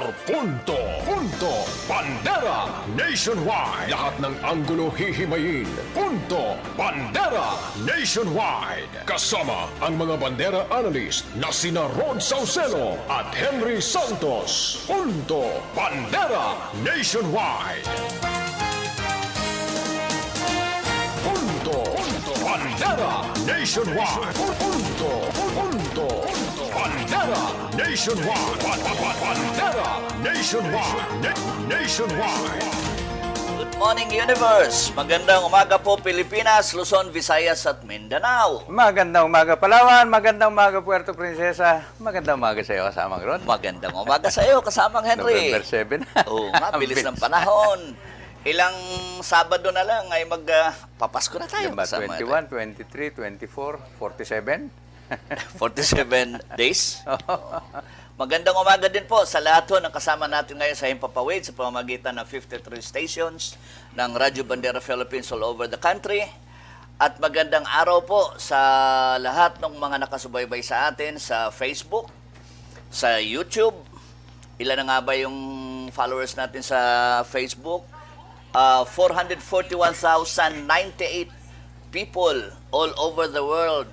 or Punto. Punto Bandera. Nationwide. Lahat ng anggulo hihimayin. Punto Bandera. Nationwide. Kasama ang mga bandera analyst na sina Rod Saucelo at Henry Santos. Punto Bandera. Nationwide. Punto Bandera Nationwide. Punto Bandera Nationwide. Bandera Nationwide. Nationwide. Good morning, Universe! Magandang umaga po, Pilipinas, Luzon, Visayas at Mindanao. Magandang umaga, Palawan. Magandang umaga, Puerto Princesa. Magandang umaga sa iyo, kasamang Ron. Magandang umaga sa iyo, kasamang Henry. November 7 na. Oo nga, bilis ng panahon. Ilang Sabado na lang ay magpapasko na tayo. Yung ba, kasama 21, 23, 24, 47? 47 days. Magandang umaga din po sa lahat ho ng kasama natin ngayon sa Himpapawid sa pamamagitan ng 53 stations ng Radyo Bandera Philippines all over the country. At magandang araw po sa lahat ng mga nakasubaybay sa atin sa Facebook, sa YouTube. Ilan na nga ba yung followers natin sa Facebook? 441,098 people all over the world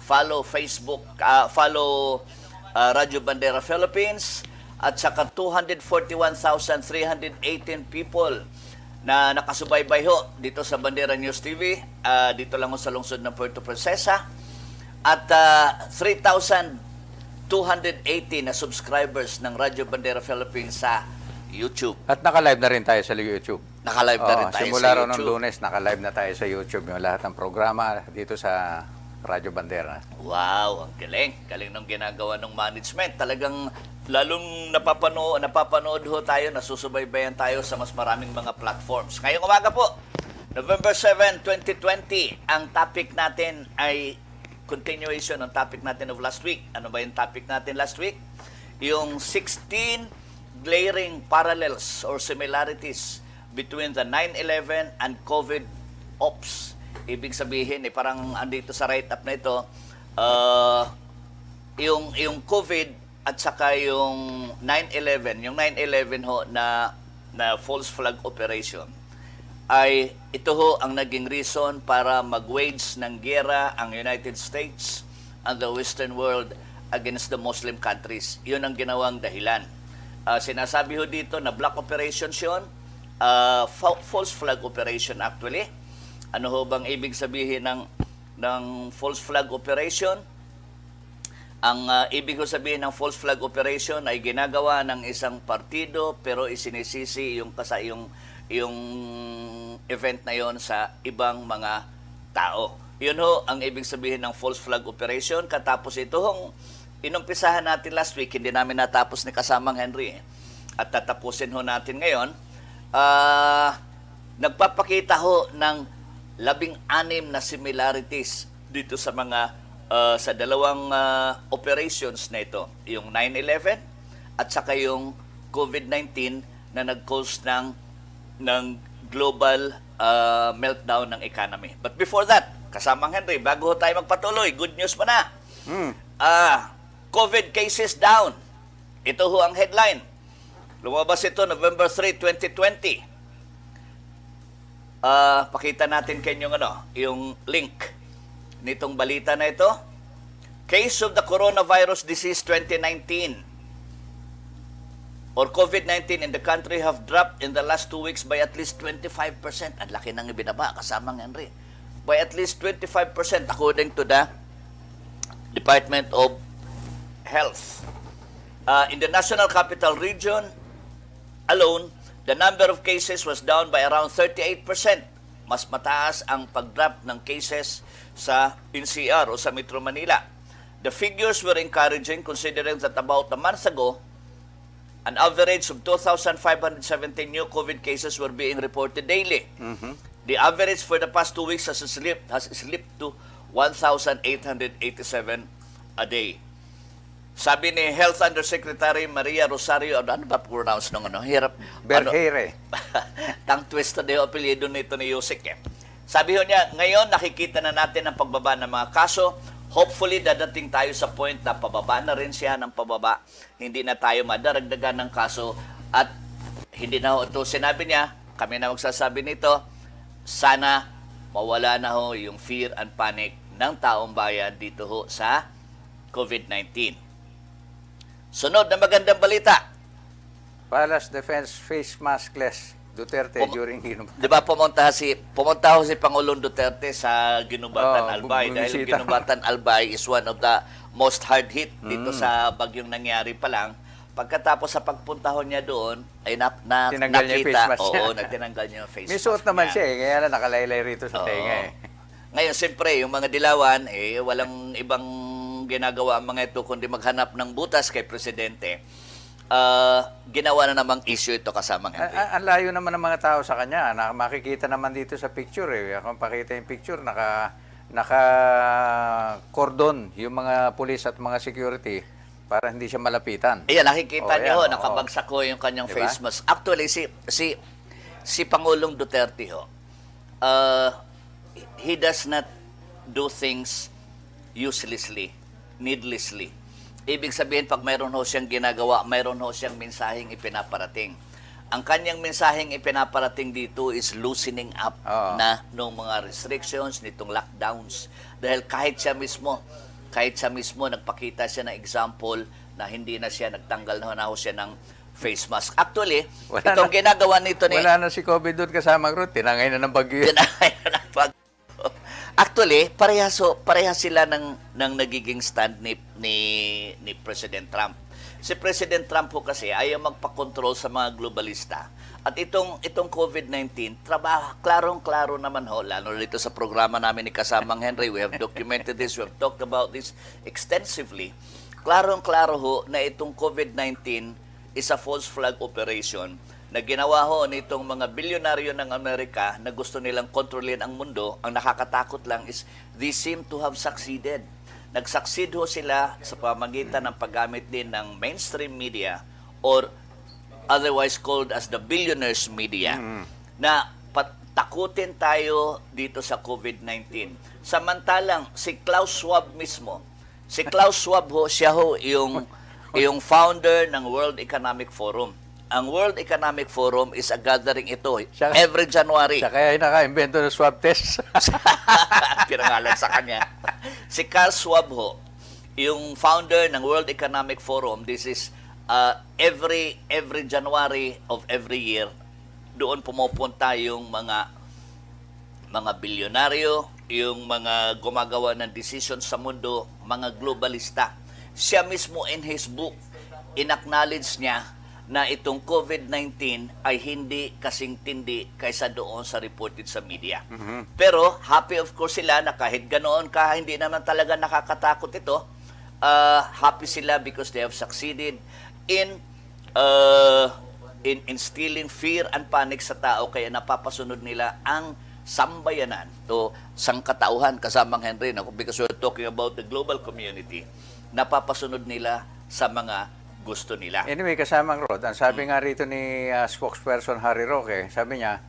follow Facebook, follow Radyo Bandera Philippines, at saka 241,318 people na nakasubaybay ho dito sa Bandera News TV, dito lang ho sa lungsod ng Puerto Princesa, at 3,280 na subscribers ng Radyo Bandera Philippines sa YouTube. At naka-live na rin tayo sa YouTube. Naka-live na rin tayo simula sa rin ng YouTube. Lunes, naka-live na tayo sa YouTube. Yung lahat ng programa dito sa Radyo Bandera. Wow, ang galing. Galing ng ginagawa ng management. Talagang lalong napapanood ho tayo, nasusubaybayan tayo sa mas maraming mga platforms. Ngayong umaga po, November 7, 2020, ang topic natin ay continuation ng topic natin of last week. Ano ba yung topic natin last week? Yung 16 glaring parallels or similarities between the 9/11 and COVID ops. Ibig sabihin, parang andito sa write-up na ito, yung COVID at saka yung 9/11, yung 9/11 ho na false flag operation, ay ito ho ang naging reason para mag-wage ng giyera ang United States and the Western world against the Muslim countries. Yun ang ginawang dahilan. Sinasabi ho dito na black operations yun, false flag operation actually. Ano ho bang ibig sabihin ng false flag operation? Ang ibig sabihin ng false flag operation ay ginagawa ng isang partido pero isinisisi yung event na yon sa ibang mga tao. Yun ho ang ibig sabihin ng false flag operation. Katapos ito hong inumpisahan natin last week, hindi namin natapos ni kasamang Henry. At tatapusin ho natin ngayon. Nagpapakita ho ng 16 na similarities dito sa mga sa dalawang operations na ito. Yung 9/11 at saka yung COVID-19 na nag-cause ng global meltdown ng economy. But before that, kasamang Henry, bago ho tayo magpatuloy, good news mo na. COVID cases down. Ito ho ang headline. Lumabas ito November 3, 2020. Pakita natin kayo yung link nitong balita na ito. Case of the coronavirus disease 2019 or COVID-19 in the country have dropped in the last 2 weeks by at least 25%. Ang laki nang ibinaba, kasamang Henry. By at least 25% according to the Department of Health. In the National Capital Region alone, the number of cases was down by around 38%. Mas mataas ang pag-drop ng cases sa NCR o sa Metro Manila. The figures were encouraging considering that about a month ago, an average of 2,517 new COVID cases were being reported daily. The average for the past 2 weeks has slipped to 1,887 a day. Sabi ni Health Undersecretary Maria Rosario, ano ba pronounce nung hirap? Berhere. Tang twist na yung apelyido nito ni Yusik. Sabi ho niya, ngayon nakikita na natin ang pagbaba ng mga kaso. Hopefully, dadating tayo sa point na pababa na rin siya ng pababa. Hindi na tayo madaragdagan ng kaso. At hindi na ho ito. Sinabi niya, kami na magsasabi nito, sana mawala na ho yung fear and panic ng taong bayan dito ho sa COVID-19. Sunod na magandang balita. Palace Defense face maskless Duterte during Ginubatan. Di ba pumunta ho si Pangulong Duterte sa Ginubatan, Albay dahil bumisita. Ginubatan, Albay is one of the most hard hit dito sa bagyong nangyari pa lang. Pagkatapos sa pagpunta ho niya doon ay Tinanggal niya yung face mask niya. Oo, nagtinanggal niya yung face May mask. suot naman niya. siya kaya lang nakalaylay rito sa tenga eh. Ngayon, siyempre, yung mga dilawan, walang ibang ginagawa ang mga ito kundi maghanap ng butas kay Presidente. Ginawa na namang issue ito kasamang Henry. Ang layo naman ng mga tao sa kanya. Makikita naman dito sa picture eh. Kung pakita yung picture, naka-cordon yung mga police at mga security para hindi siya malapitan. Ayan, nakikita niyo, yan, nakabagsak ho yung kanyang Diba? face mask. Actually, si Pangulong Duterte ho, he does not do things uselessly, needlessly. Ibig sabihin, pag mayroon ho siyang ginagawa, mayroon ho siyang mensaheng ipinaparating. Ang kanyang mensaheng ipinaparating dito is loosening up na ng mga restrictions, nitong lockdowns. Dahil kahit siya mismo nagpakita siya ng example na hindi na siya nagtanggal na ho siya ng face mask. Actually, itong ginagawa nito ni... Wala na si COVID doon kasama Ruth. Tinangay na ng bagyo. Actually, parehas sila ng nagiging stand ni President Trump. Si President Trump po kasi ayaw magpakontrol sa mga globalista. At itong COVID-19, klarong-klaro naman ho, lalo dito sa programa namin ni Kasamang Henry, we have documented this, we have talked about this extensively. Klarong-klaro ho na itong COVID-19 is a false flag operation na ginawa ho nitong mga bilyonaryo ng Amerika na gusto nilang kontrolin ang mundo. Ang nakakatakot lang is they seem to have succeeded. Nag-succeed ho sila sa pamagitan ng paggamit din ng mainstream media or otherwise called as the billionaires media na takutin tayo dito sa COVID-19. Samantalang si Klaus Schwab mismo, siya ho yung founder ng World Economic Forum. Ang World Economic Forum is a gathering ito every January. Siya kaya naka-invento ng swab test. Pinangalan sa kanya. Si Klaus Schwab ho, yung founder ng World Economic Forum, this is every January of every year, doon pumupunta yung mga bilyonaryo, yung mga gumagawa ng decisions sa mundo, mga globalista. Siya mismo in his book, in-acknowledge niya na itong COVID-19 ay hindi kasing tindi kaysa doon sa reported sa media. Pero happy of course sila na kahit ganoon ka, hindi naman talaga nakakatakot ito. Happy sila because they have succeeded in instilling fear and panic sa tao, kaya napapasunod nila ang sambayanan o sangkatauhan kasamang Henry, because we're talking about the global community, napapasunod nila sa mga gusto nila. Anyway, kasamang Rod, ang sabi nga rito ni spokesperson Harry Roque, sabi niya,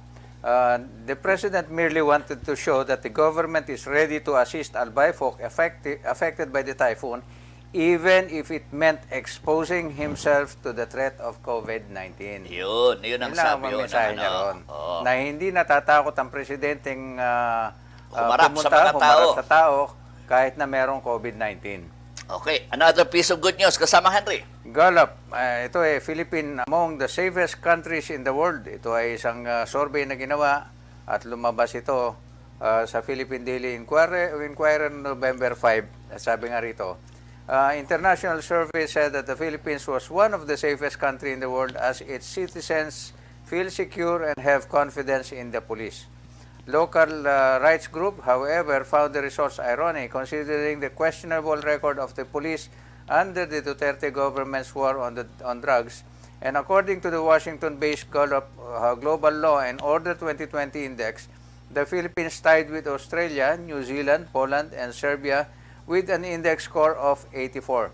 the President merely wanted to show that the government is ready to assist Albay folk affected by the typhoon, even if it meant exposing himself to the threat of COVID-19. Yun ang sabi yun. Niya ron. Na hindi natatakot ang presidenteng humarap sa tao kahit na merong COVID-19. Okay, another piece of good news kasama Henry. Gallup, ito ay Philippine among the safest countries in the world. Ito ay isang survey na ginawa at lumabas ito sa Philippine Daily Inquirer November 5. Sabi nga rito, international survey said that the Philippines was one of the safest country in the world as its citizens feel secure and have confidence in the police. Local rights group, however, found the results ironic considering the questionable record of the police under the Duterte government's war on drugs. And according to the Washington-based Gallup Global Law and Order 2020 Index, the Philippines tied with Australia, New Zealand, Poland, and Serbia with an index score of 84.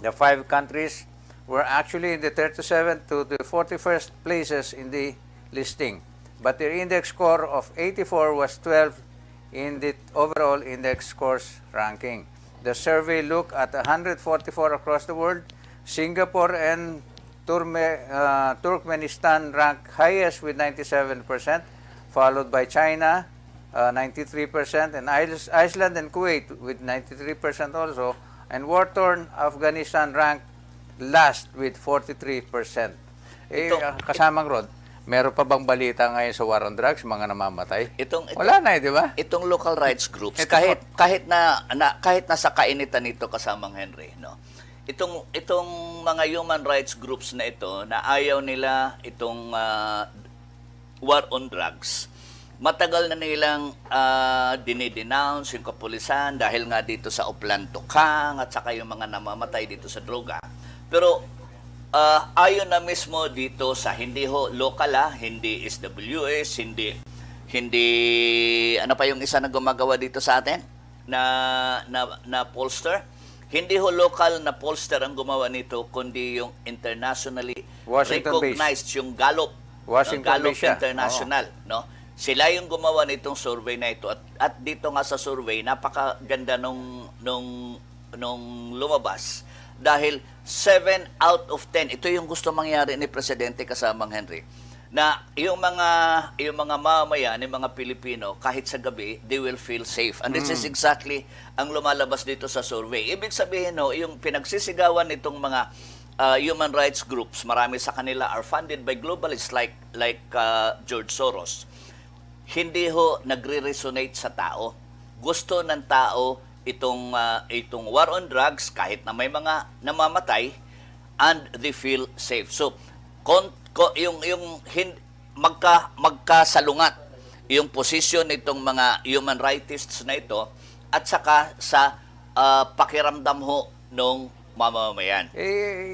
The 5 countries were actually in the 37th to the 41st places in the listing, but their index score of 84 was 12 in the overall index scores ranking. The survey looked at 144 across the world. Singapore and Turkmenistan rank highest with 97%, followed by China, 93%, and Iceland and Kuwait with 93% also, and war-torn Afghanistan ranked last with 43%. Kasamang Rod, meron pa bang balita ngayon sa war on drugs, mga namamatay? Wala na di ba? Itong local rights groups, kahit na sa kainitan nito, kasamang Henry, no. Itong mga human rights groups na ito na ayaw nila itong war on drugs, matagal na nilang dinidenounce yung kapulisan dahil nga dito sa Oplan Tukang at saka yung mga namamatay dito sa droga. Pero ayon na mismo dito sa hindi local, hindi SWS, hindi ano pa yung isa na gumagawa dito sa atin na pollster. Hindi local na pollster ang gumawa nito, kundi yung internationally recognized, yung Gallup, Gallup International, no? Sila yung gumawa nitong survey na ito, at dito nga sa survey napakaganda nung lumabas dahil 7 out of 10, ito yung gusto mangyari ni Presidente, kasamang Henry, na yung mga mamamayan, yung mga Pilipino, kahit sa gabi, they will feel safe. And this is exactly ang lumalabas dito sa survey. Ibig sabihin, yung pinagsisigawan nitong mga human rights groups, marami sa kanila are funded by globalists like George Soros. Hindi nagre-resonate sa tao. Gusto ng tao itong war on drugs, kahit na may mga namamatay, and they feel safe. So, magkasalungat yung posisyon nitong mga human rightists na ito at saka sa pakiramdam nung mamamayan.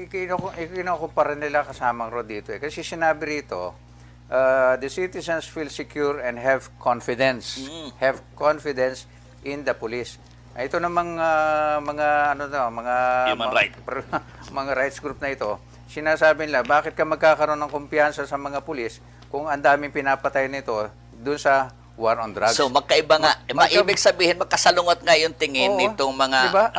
Kinukumpara nila, kasamang Rod, dito. Kasi sinabi rito, the citizens feel secure and have confidence. Have confidence in the police. Ito namang mga mga rights group na ito, sinasabi nila, bakit ka magkakaroon ng kumpiyansa sa mga pulis kung ang daming pinapatay nito doon sa war on drugs? So magkaiba nga, ibig sabihin magkasalungat nga yung tingin nitong mga diba?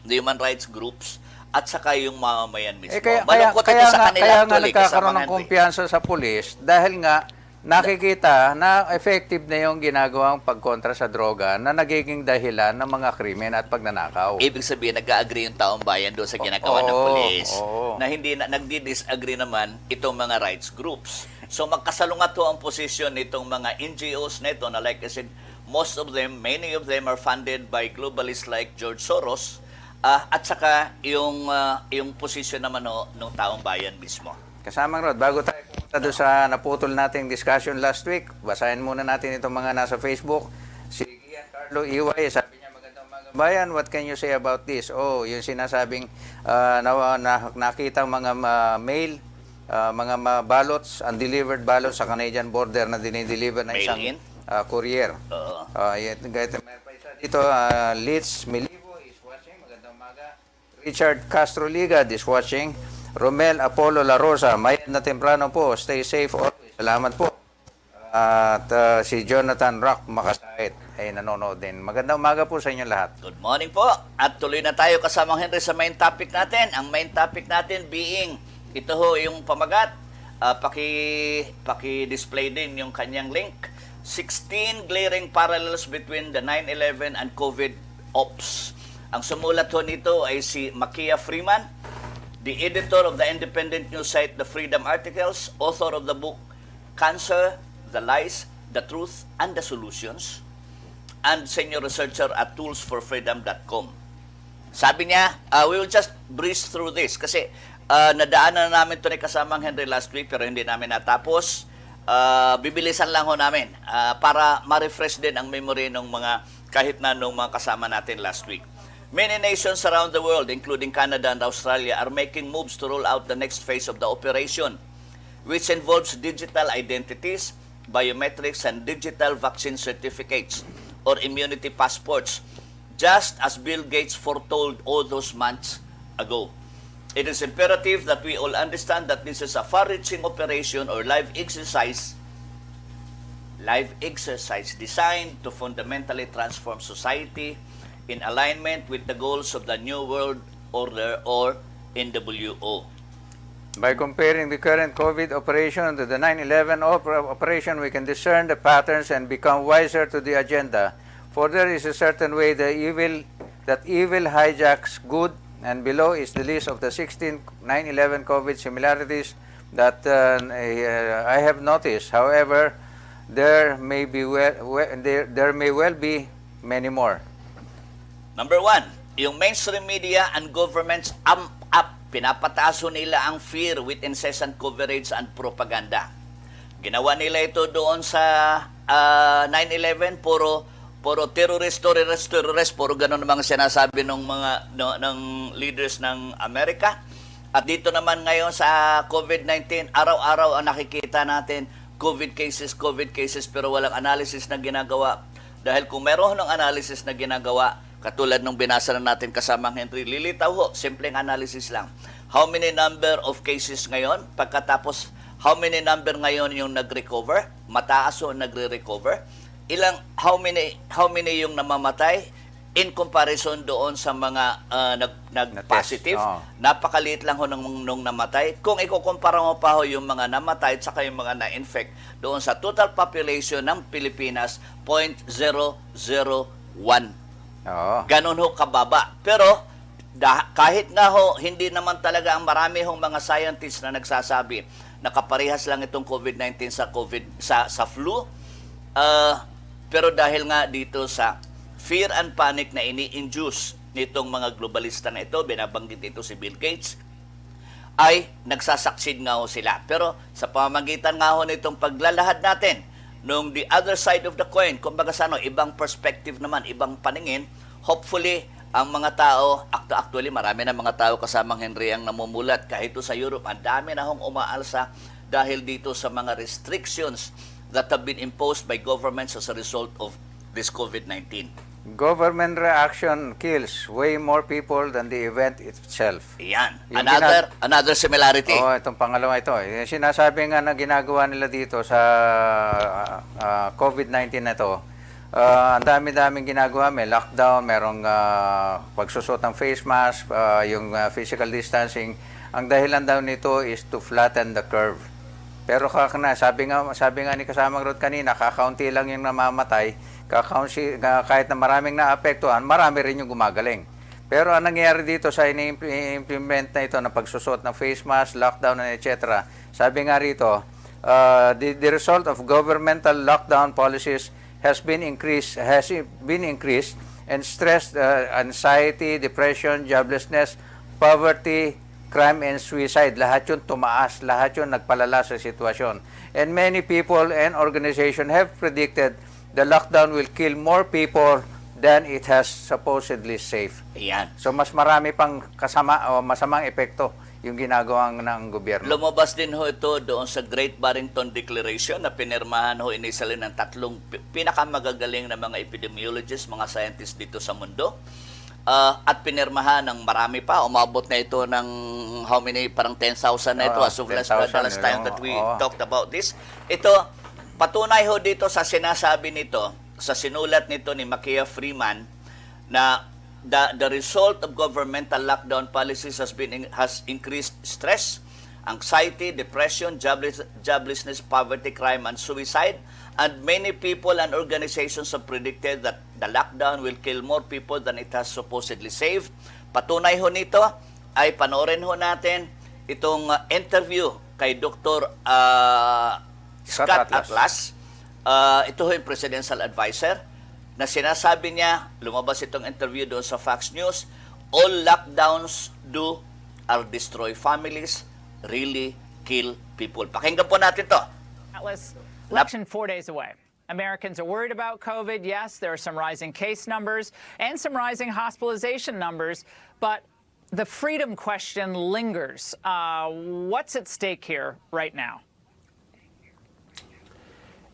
human rights groups at saka yung mamamayan mismo. Kaya nga nagkakaroon ng kumpiyansa sa pulis dahil nga nakikita na effective na yung ginagawang pagkontra sa droga na nagiging dahilan ng mga krimen at pagnanakaw. Ibig sabihin, nag-agree yung taong bayan doon sa ginagawa ng pulis. Na hindi nagdi-disagree naman itong mga rights groups. So magkasalungat ang posisyon nitong mga NGOs na ito na, like I said, many of them are funded by globalists like George Soros, at saka yung posisyon naman ng taong bayan mismo. Kasamang Rod, bago tayo pumunta doon sa naputol nating discussion last week, basahin muna natin itong mga nasa Facebook. Si Giancarlo Iway, sabi niya, magandang umaga bayan, what can you say about this? Yung sinasabing nakita mga mail, mga ballots, undelivered ballots sa Canadian border na dinideliver na isang courier. Dito, Litz Milivo is watching, magandang umaga. Richard Castro Ligad is watching. Romel Apollo La Rosa, mayad na temprano po. Stay safe always. Salamat po. At si Jonathan Rock Makasait ay nanonood din. Magandang umaga po sa inyo lahat. Good morning po. At tuloy na tayo, kasamang Henry, sa main topic natin. Ang main topic natin being, ito yung pamagat. Paki-display din yung kanyang link. 16 glaring parallels between the 9/11 and COVID ops. Ang sumulat nito ay si Makia Freeman, the editor of the independent news site The Freedom Articles, author of the book Cancer, the Lies, the Truth, and the Solutions, and senior researcher at toolsforfreedom.com. Sabi niya, we will just breeze through this kasi nadaanan na namin ito ni kasamang Henry last week pero hindi namin natapos. Bibilisan lang namin para ma-refresh din ang memory ng mga kahit na nung mga kasama natin last week. Many nations around the world, including Canada and Australia, are making moves to roll out the next phase of the operation, which involves digital identities, biometrics, and digital vaccine certificates or immunity passports, just as Bill Gates foretold all those months ago. It is imperative that we all understand that this is a far-reaching operation or live exercise live exercise designed to fundamentally transform society in alignment with the goals of the New World Order or NWO. By comparing the current COVID operation to the 9/11 operation, we can discern the patterns and become wiser to the agenda. For there is a certain way that evil hijacks good, and below is the list of the 16 9/11 COVID similarities that I have noticed. However, there may well be many more. Number 1, yung mainstream media and governments amp up, pinapataso nila ang fear with incessant coverage and propaganda. Ginawa nila ito doon sa 9/11, puro terrorist, puro ganun ang mga sinasabi ng mga ng leaders ng Amerika. At dito naman ngayon sa COVID-19, araw-araw ang nakikita natin COVID cases, pero walang analysis na ginagawa. Dahil kung meron ng analysis na ginagawa, katulad nung binasa na natin kasamang Henry, lilitaw ho, simpleng analysis lang. How many number of cases ngayon? Pagkatapos, how many number ngayon yung nag-recover? Mataas o nagre-recover? How many yung namamatay? In comparison doon sa mga nag-positive, napakaliit lang ho nung namatay. Kung ikukumpara mo pa ho yung mga namatay at saka yung mga na-infect doon sa total population ng Pilipinas, 0.001. Ganon ho kababa. Pero kahit nga ho, hindi naman talaga ang marami hong mga scientists na nagsasabi na kaparehas lang itong COVID-19 sa flu. Pero dahil nga dito sa fear and panic na ini-induce nitong mga globalista na ito, binabanggit ito si Bill Gates, ay nagsasucceed nga ho sila. Pero sa pamamagitan nga ho nitong paglalahad natin, nung the other side of the coin, kumbaga sa ibang perspective naman, ibang paningin, hopefully, ang mga tao, actually marami na mga tao kasamang Henry ang namumulat. Kahit ito sa Europe, ang dami na hong umaalsa dahil dito sa mga restrictions that have been imposed by governments as a result of this COVID-19. Government reaction kills way more people than the event itself. Yan. Another similarity. Itong pangalawa ito. Yung sinasabi nga na ginagawa nila dito sa COVID-19 na ito, ang dami-daming ginagawa. May lockdown, merong pagsusot ng face mask, yung physical distancing. Ang dahilan daw nito is to flatten the curve. Pero sabi nga ni kasamang Rod kanina, kakaunti lang yung namamatay. Kahit na maraming naapektuhan, marami rin yung gumagaling. Pero ang nangyayari dito sa ini-implement na ito na pagsusot ng face mask, lockdown, etc. Sabi nga rito, the result of governmental lockdown policies has been increased and stress, anxiety, depression, joblessness, poverty, crime and suicide. Lahat yun tumaas, lahat yun nagpalala sa sitwasyon. And many people and organizations have predicted the lockdown will kill more people than it has supposedly saved. Ayan. So mas marami pang masamang epekto yung ginagawang ng gobyerno. Lumabas din ho ito doon sa Great Barrington Declaration na pinirmahan ho initially ng 3 pinakamagagaling na mga epidemiologists, mga scientists dito sa mundo. At pinirmahan ng marami pa. Umabot na ito ng how many, parang 10,000 na ito as of last time that we talked about this. Ito, patunay ho dito sa sinasabi nito, sa sinulat nito ni Makia Freeman, na the result of governmental lockdown policies has increased stress, anxiety, depression, joblessness, poverty, crime, and suicide. And many people and organizations have predicted that the lockdown will kill more people than it has supposedly saved. Patunay ho nito ay panoorin ho natin itong interview kay Dr. Scott Atlas. Ito yung presidential advisor na sinasabi niya, lumabas itong interview doon sa Fox News, all lockdowns do are destroy families, really kill people. Pakinggan po natin to. Atlas, election 4 days away. Americans are worried about COVID. Yes, there are some rising case numbers and some rising hospitalization numbers, but the freedom question lingers. What's at stake here right now?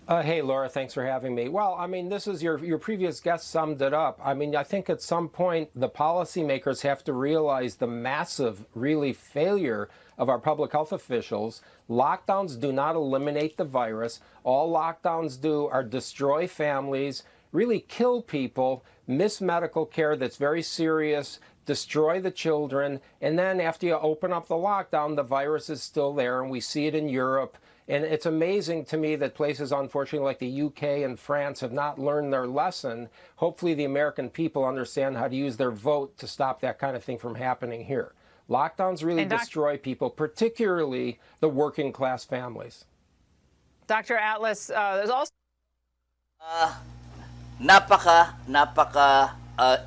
Hey, Laura, thanks for having me. Well, I mean, this is your previous guest summed it up. I mean, I think at some point the policymakers have to realize the massive, really, failure of our public health officials. Lockdowns do not eliminate the virus. All lockdowns do are destroy families, really kill people, miss medical care that's very serious, destroy the children, and then after you open up the lockdown, the virus is still there, and we see it in Europe. And it's amazing to me that places, unfortunately, like the UK and France have not learned their lesson. Hopefully the American people understand how to use their vote to stop that kind of thing from happening here. Lockdowns really destroy people, particularly the working class families. Dr. Atlas, there's also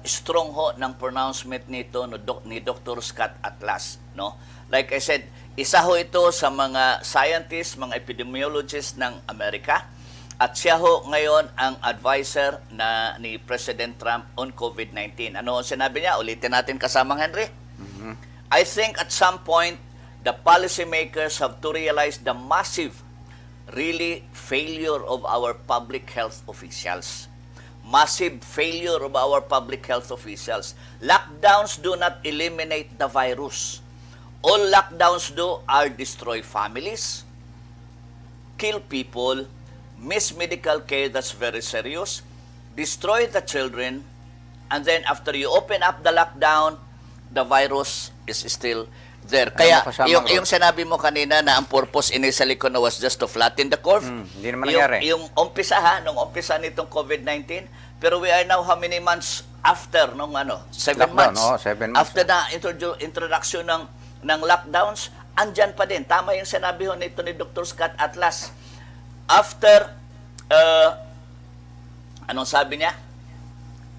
strong ho ng pronouncement nito ni Dr. Scott Atlas, no? Like I said, isa ho ito sa mga scientists, mga epidemiologists ng Amerika, at siya ho ngayon ang advisor ni President Trump on COVID-19. Ano ang sinabi niya? Ulitin natin kasamang Henry. I think at some point the policymakers have to realize the massive failure of our public health officials. Massive failure of our public health officials. Lockdowns do not eliminate the virus. All lockdowns do are destroy families, kill people, miss medical care that's very serious, destroy the children, and then after you open up the lockdown, the virus is still there. Kaya yung sinabi mo kanina na ang purpose initially ko was just to flatten the curve. Hindi naman nangyari. Yung umpisa nung umpisa nitong COVID-19, pero we are now how many months after nung 7 months. No, 7 months. After the introduction ng lockdowns, andyan pa din. Tama yung sinabi ho nito ni Dr. Scott Atlas. After, anong sabi niya?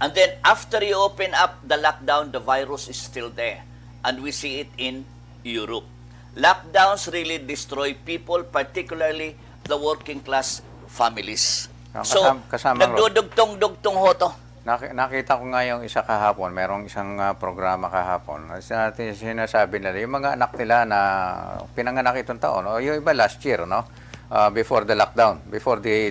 And then, after you open up the lockdown, the virus is still there. And we see it in Europe. Lockdowns really destroy people, particularly the working class families. So, nagdudugtong-dugtong ho to. Nakita ko nga yung isa kahapon, merong isang programa kahapon. Sinasabi nila, yung mga anak nila na pinanganak itong taon, o yung iba last year, no? Before the lockdown, before the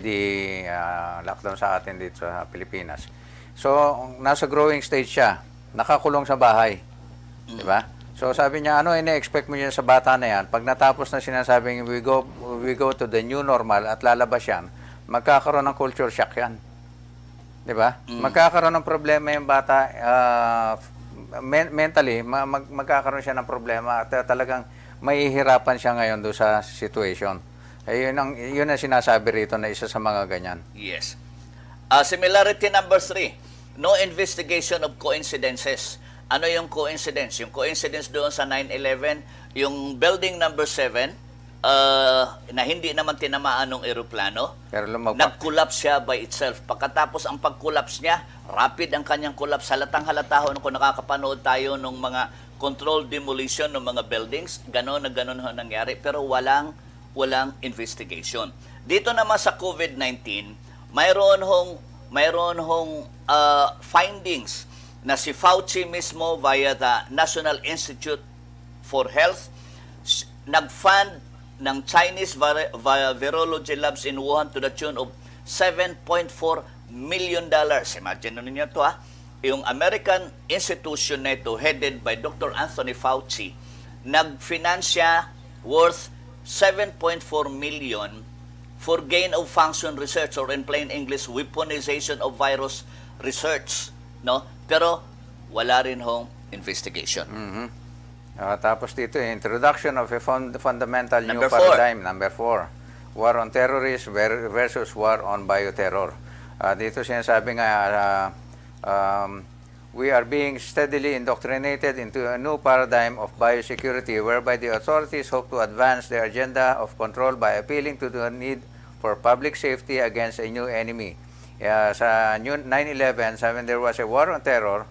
lockdown sa atin dito sa Pilipinas. So, nasa growing stage siya, nakakulong sa bahay. Di ba? So, sabi niya, ano ina-expect mo yan sa bata na yan? Pag natapos na sinasabing we go to the new normal at lalabas yan, magkakaroon ng culture shock yan. Di ba? Magkakaroon ng problema yung bata mentally, magkakaroon siya ng problema at talagang mahihirapan siya ngayon doon sa situation. Yun ang sinasabi rito na isa sa mga ganyan. Yes. Similarity number 3, no investigation of coincidences. Ano yung coincidence? Yung coincidence doon sa 9/11, yung building number 7, na hindi naman tinamaan ng eroplano, nag-collapse siya by itself. Pagkatapos ang pag-collapse niya, rapid ang kanyang collapse. Halatang-halata kung nakakapanood tayo ng mga controlled demolition ng mga buildings, gano'n ho nangyari, pero walang investigation. Dito naman sa COVID-19, mayroon hong findings na si Fauci mismo via the National Institute for Health nag-fund ng Chinese virology labs in Wuhan to the tune of $7.4 million. Imagine ninyo ito Yung American institution na ito, headed by Dr. Anthony Fauci, nag-finance siya worth $7.4 million for gain of function research, or in plain English, weaponization of virus research. No? Pero wala rin hong investigation. Tapos dito, introduction of a fundamental new paradigm. Number 4, war on terrorists versus war on bioterror. Dito sinasabi nga, we are being steadily indoctrinated into a new paradigm of biosecurity whereby the authorities hope to advance their agenda of control by appealing to the need for public safety against a new enemy. Sa 9/11, there was a war on terror,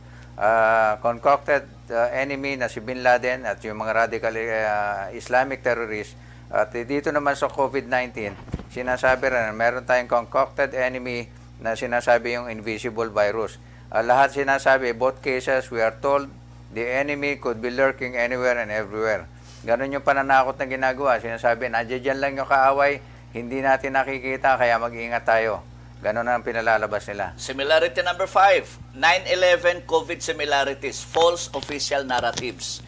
concocted enemy na si Bin Laden at yung mga radical Islamic terrorists. At dito naman sa COVID-19, sinasabi rin, meron tayong concocted enemy na sinasabi yung invisible virus. Lahat sinasabi, both cases, we are told the enemy could be lurking anywhere and everywhere. Ganun yung pananakot na ginagawa. Sinasabi, nandiyan lang yung kaaway, hindi natin nakikita, kaya mag-ingat tayo. Ganon ang pinalalabas nila. Similarity number 5, 9/11 COVID similarities, false official narratives.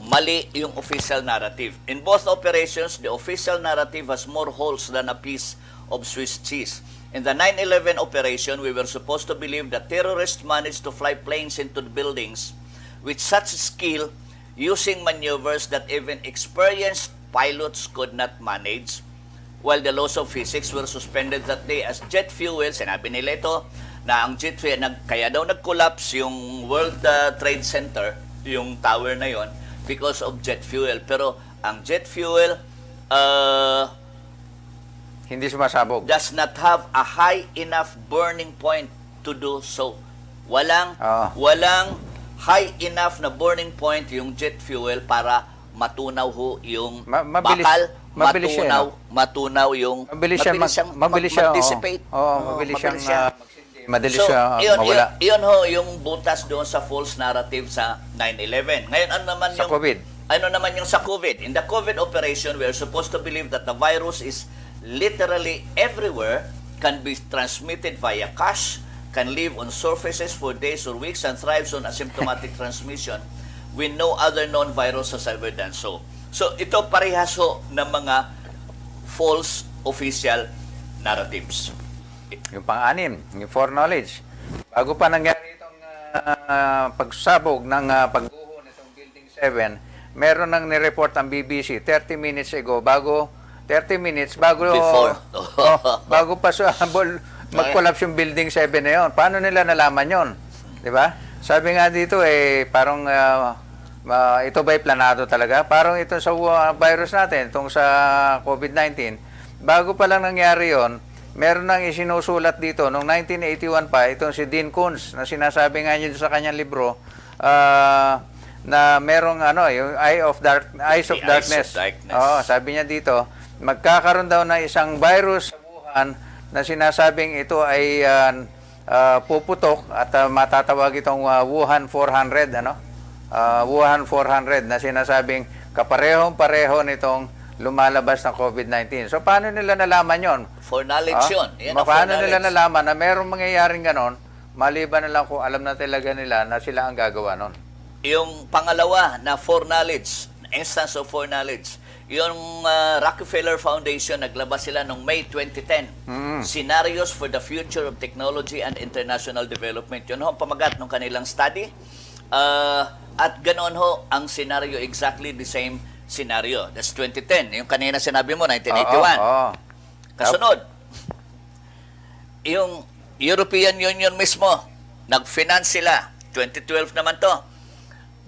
Mali yung official narrative. In both operations, the official narrative has more holes than a piece of Swiss cheese. In the 9/11 operation, we were supposed to believe that terrorists managed to fly planes into the buildings with such skill, using maneuvers that even experienced pilots could not manage, while the laws of physics were suspended that day as jet fuel. Sinabi nila ito na ang jet fuel, kaya daw nag-collapse yung World Trade Center, yung tower na yon, because of jet fuel. Pero ang jet fuel Hindi sumasabog. does not have a high enough burning point to do so. Walang high enough na burning point yung jet fuel para matunaw ho yung Mabilis- bakal, mabilis siya, no? matunaw yung Mabilis siya mag-dissipate. mabilis siyang Mabilis siya. mabilis So, siya mawala. yun ho yung butas doon sa false narrative sa 9/11. Ngayon, ano naman Sa yung COVID. Ano naman yung sa COVID? In the COVID operation, we are supposed to believe that the virus is literally everywhere, can be transmitted via cash, can live on surfaces for days or weeks, and thrives on asymptomatic transmission with no other known virus has ever done so. So, ito parehas ho ng mga false official narratives. Yung pang-anim, yung foreknowledge. Bago pa nangyari itong pagsabog ng pagguho nitong Building 7, meron nang nireport ang BBC 30 minutes ago, bago Before. bago pa sa mag-collapse yung Building 7 na yun. Paano nila nalaman yon? Di ba? Sabi nga dito, parang ito ba'y planado talaga? Parang ito sa virus natin, itong sa COVID-19, bago pa lang nangyari yon, meron nang isinusulat dito, noong 1981 pa, itong si Dean Koontz, na sinasabi nga niya sa kanyang libro, na merong yung Eyes of Darkness. Oo, sabi niya dito, magkakaroon daw na isang virus sa Wuhan na sinasabing ito ay puputok at matatawag itong Wuhan 400, Wuhan 400 na sinasabing kaparehong-pareho nitong lumalabas ng COVID-19. So, paano nila nalaman yon? For knowledge yun. Yan ang Paano for nila knowledge. nalaman na merong mangyayaring ganon, maliban na lang kung alam na talaga nila na sila ang gagawa nun? Yung pangalawa na foreknowledge, instance of foreknowledge, yung Rockefeller Foundation, naglabas sila noong May 2010, Scenarios for the Future of Technology and International Development. Yun ho ang pamagat ng kanilang study. At ganoon ho ang scenario, exactly the same scenario. That's 2010. Yung kanina sinabi mo, 1981. Oo. Kasunod, yung European Union mismo, nag-finance sila. 2012 naman to.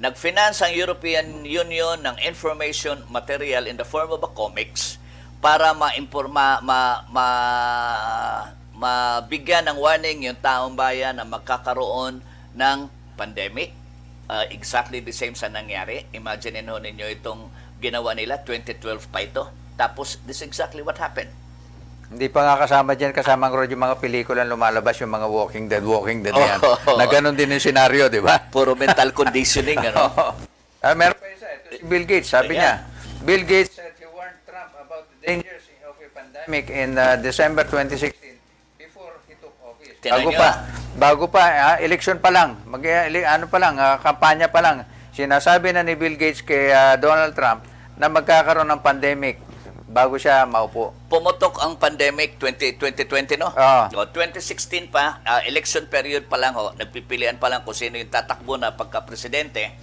Nag-finance ang European Union ng information material in the form of a comics para mabigyan ng warning yung taong bayan na magkakaroon ng pandemic. Exactly the same sa nangyari. Imagine ho ninyo itong ginawa nila, 2012 pa ito. Tapos, this is exactly what happened. Hindi pa nga kasama dyan, kasamang road yung mga pelikula lumalabas, yung mga Walking Dead na yan. Na ganun din yung senaryo, di ba? Puro mental conditioning, ano? Meron pa isa, ito si Bill Gates, sabi niya, Bill Gates said he warned Trump about the dangers of a pandemic in December 2016 before he took office. Bago pa, election pa lang, kampanya pa lang, sinasabi na ni Bill Gates kay Donald Trump na magkakaroon ng pandemic bago siya maupo. Pumutok ang pandemic 2020, no? O, 2016 pa, election period pa lang, nagpipilian pa lang kung sino yung tatakbo na pagka-presidente.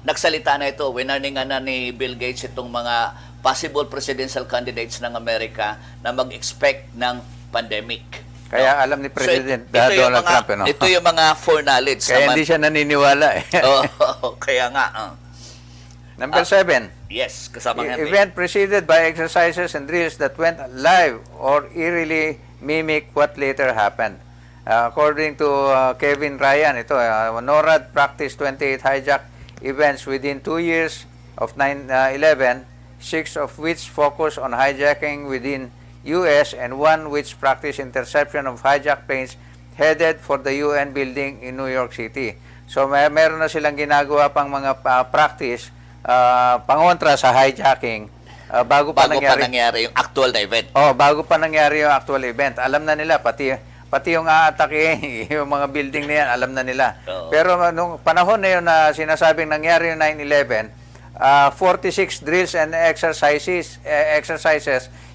Nagsalita na ito, winarningan na ni Bill Gates itong mga possible presidential candidates ng Amerika na mag-expect ng pandemic. Kaya alam ni President Donald Trump, no? Ito yung mga foreknowledge. Kaya hindi siya naniniwala eh. Kaya nga. Number 7. Yes, kasamang Henry. Event preceded by exercises and drills that went live or eerily mimic what later happened. According to Kevin Ryan, ito, NORAD practiced 28 hijack events within 2 years of 9/11, 6 of which focus on hijacking within U.S. and 1 which practiced interception of hijacked planes headed for the UN building in New York City. So meron na silang ginagawa pang mga practice pangontra sa hijacking bago pa Bago pa nangyari. nangyari yung actual na event. Oh, bago pa nangyari yung actual event. Alam na nila, pati yung aatake, yung mga building na yan, alam na nila. Oo. Pero nung panahon na yun na sinasabing nangyari yung 9/11, 46 drills and exercises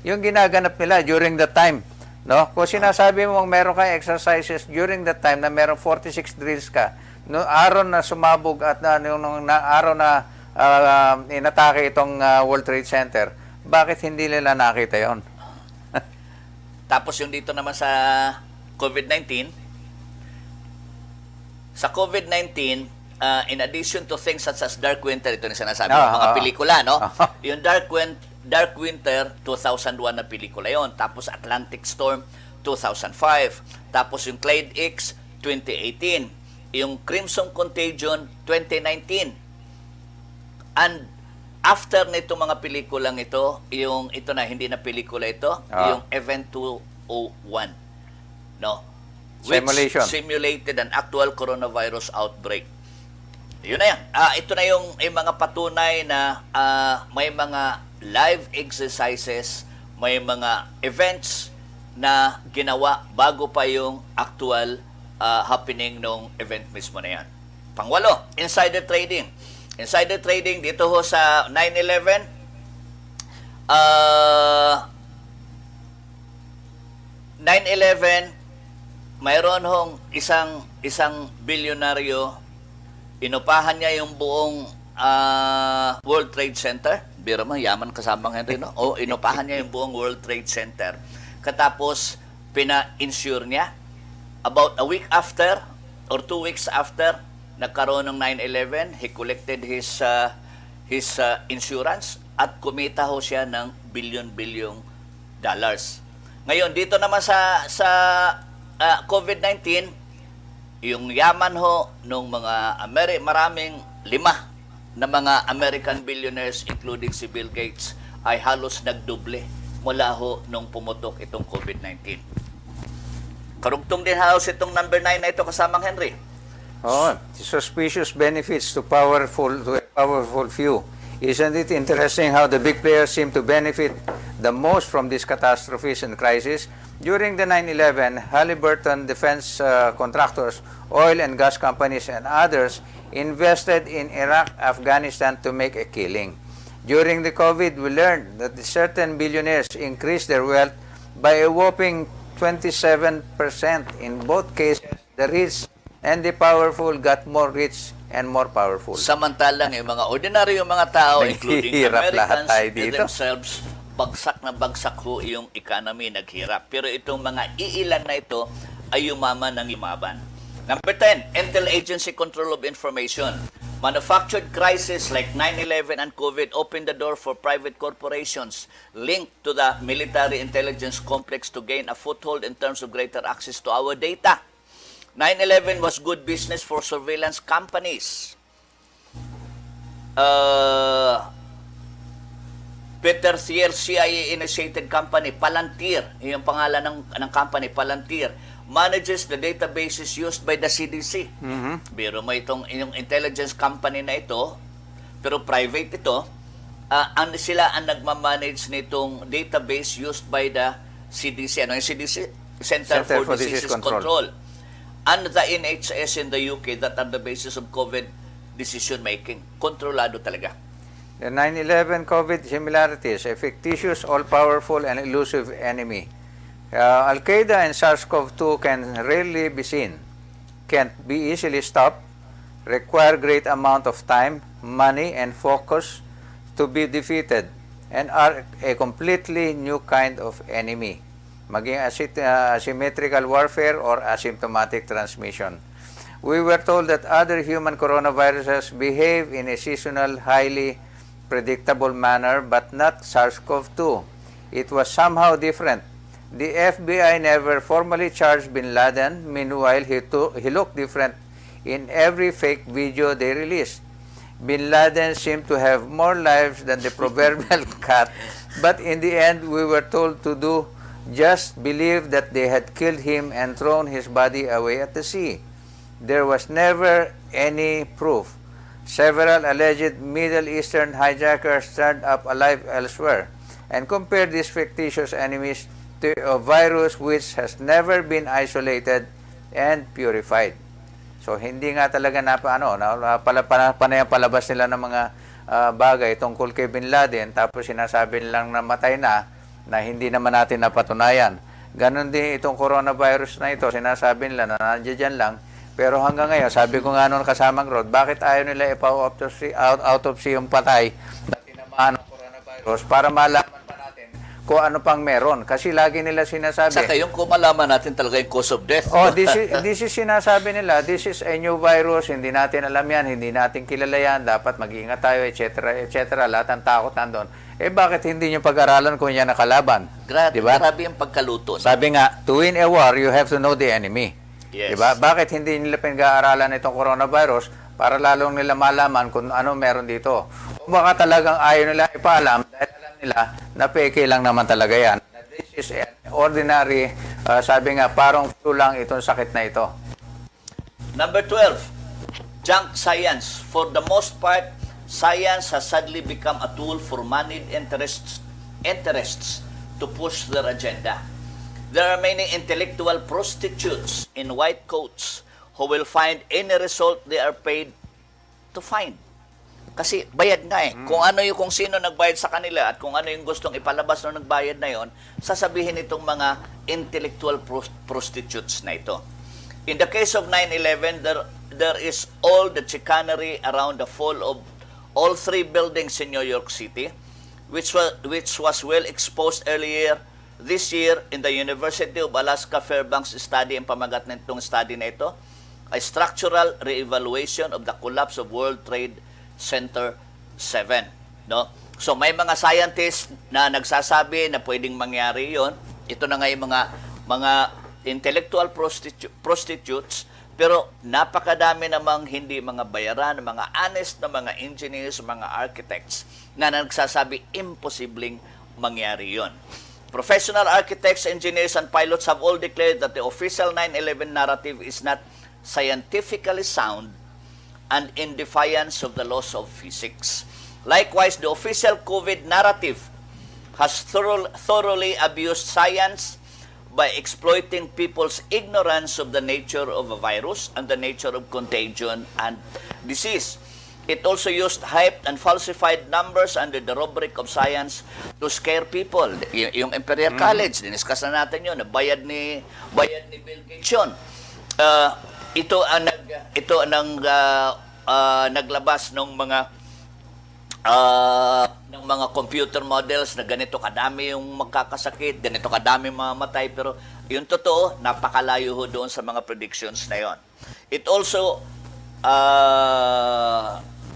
yung ginaganap nila during that time. No? Kung sinasabi mo meron kang exercises during that time na meron 46 drills ka, no, araw na sumabog at araw na inatake itong World Trade Center, bakit hindi nila nakita yon? Tapos yung dito naman sa COVID-19, in addition to things such as Dark Winter, ito na sinasabi, mga pelikula, no? Yung Dark Winter, 2001 na pelikula yon. Tapos Atlantic Storm, 2005. Tapos yung Clyde X, 2018. Yung Crimson Contagion, 2019. And after nito mga pelikulang ito, ito na, hindi na pelikula ito, yung Event 201. No? Which Simulation. simulated an actual coronavirus outbreak. Yun na yan. Ito na yung mga patunay na may mga live exercises, may mga events na ginawa bago pa yung actual happening nung event mismo na yan. Pangwalo, insider trading. Insider trading dito ho sa 9/11, mayroon hong isang bilyonaryo, inupahan niya yung buong World Trade Center. Biro mo, yaman kasamang Henry, no? O, inupahan niya yung buong World Trade Center. Katapos, pina-insure niya. About a week after, or 2 weeks after, nagkaroon ng 9/11, he collected his insurance at kumita ho siya ng billion dollars. Ngayon, dito naman sa COVID-19, yung yaman ho nung mga maraming 5 na mga American billionaires, including si Bill Gates, ay halos nagdoble mula ho nung pumutok itong COVID-19. Karugtong din halos itong number 9 na ito kasamang Henry. Oh, suspicious benefits to a powerful few. Isn't it interesting how the big players seem to benefit the most from these catastrophes and crises? During the 9/11, Halliburton defense contractors, oil and gas companies, and others invested in Iraq, Afghanistan to make a killing. During the COVID, we learned that certain billionaires increased their wealth by a whopping 27%. In both cases, the rich and the powerful got more rich and more powerful. Samantalang yung mga ordinaryong mga tao, including Naghihirap lahat Americans tayo dito. themselves, bagsak na bagsak ho yung economy, naghirap. Pero itong mga iilan na ito ay yumaman ng yumaban. Number 10, Intel Agency Control of Information. Manufactured crises like 9/11 and COVID opened the door for private corporations linked to the military intelligence complex to gain a foothold in terms of greater access to our data. 9/11 was good business for surveillance companies. Peter Thiel, CIA-initiated company, Palantir, yung pangalan ng company, Palantir, manages the databases used by the CDC. Biro mo yung intelligence company na ito, pero private ito, sila ang nagmamanage nitong database used by the CDC. Ano yung CDC? Center for Disease Control. And the NHS in the UK that are the basis of COVID decision-making. Kontrolado talaga. The 9/11 COVID similarities, a fictitious, all-powerful, and elusive enemy. Al-Qaeda and SARS-CoV-2 can rarely be seen, can't be easily stopped, require great amount of time, money, and focus to be defeated, and are a completely new kind of enemy, maging asymmetrical warfare or asymptomatic transmission. We were told that other human coronaviruses behave in a seasonal, highly predictable manner, but not SARS-CoV-2. It was somehow different. The FBI never formally charged bin Laden. Meanwhile, he looked different in every fake video they released. Bin Laden seemed to have more lives than the proverbial cat, but in the end, we were told to just believe that they had killed him and thrown his body away at the sea. There was never any proof several alleged Middle Eastern hijackers turned up alive elsewhere, and compared these fictitious enemies to a virus which has never been isolated and purified. So hindi nga talaga panayang palabas nila ng mga bagay tungkol kay Bin Laden, tapos sinasabi nilang namatay na hindi naman natin napatunayan. Ganon din itong coronavirus na ito, sinasabi nila na nandiyan lang, pero hanggang ngayon, sabi ko nga noon kasamang Rod, bakit ayaw nila autopsy yung patay na tinamaan ng coronavirus para malaman pa natin kung ano pang meron. Kasi lagi nila sinasabi. Saka yung kung malaman natin talaga yung cause of death. Oh, this is sinasabi nila, this is a new virus, hindi natin alam yan, hindi natin kilala yan, dapat mag-iingat tayo, etc. etc. Lahat ng takot nandun. Bakit hindi nyo pag-aralan kung yan nakalaban? Diba? Grabe yung pagkaluto. Sabi nga, to win a war, you have to know the enemy. Yes. Diba? Bakit hindi nila pinag-aaralan itong coronavirus para lalong nila malaman kung ano meron dito? O baka talagang ayaw nila ipaalam dahil alam nila na peke lang naman talaga yan. This is an ordinary, sabi nga, parang flu lang itong sakit na ito. Number 12, junk science. For the most part, science has sadly become a tool for moneyed interests to push their agenda. There are many intellectual prostitutes in white coats who will find any result they are paid to find. Kasi bayad nga eh. Kung sino nagbayad sa kanila at kung ano yung gustong ipalabas ng nagbayad na yon, sasabihin itong mga intellectual prostitutes na ito. In the case of 9/11, there is all the chicanery around the fall of all three buildings in New York City, which was well exposed earlier this year in the University of Alaska Fairbanks study. Ang pamagat nitong study na ito ay Structural Re-evaluation of the Collapse of World Trade Center 7. No? So may mga scientists na nagsasabi na pwedeng mangyari yon. Ito na nga yung mga intellectual prostitutes, pero napakadami namang hindi mga bayaran, mga honest na mga engineers, mga architects na nagsasabi imposibleng mangyari yon. Professional architects, engineers, and pilots have all declared that the official 9/11 narrative is not scientifically sound and in defiance of the laws of physics. Likewise, the official COVID narrative has thoroughly abused science by exploiting people's ignorance of the nature of a virus and the nature of contagion and disease. It also used hyped and falsified numbers under the rubric of science to scare people. Yung Imperial College, diniscuss na natin yun, bayad ni Bill Gates yun. Ito ang naglabas ng mga computer models na ganito kadami yung magkakasakit, ganito kadami mamamatay, pero yung totoo, napakalayo ho doon sa mga predictions na yon. It also,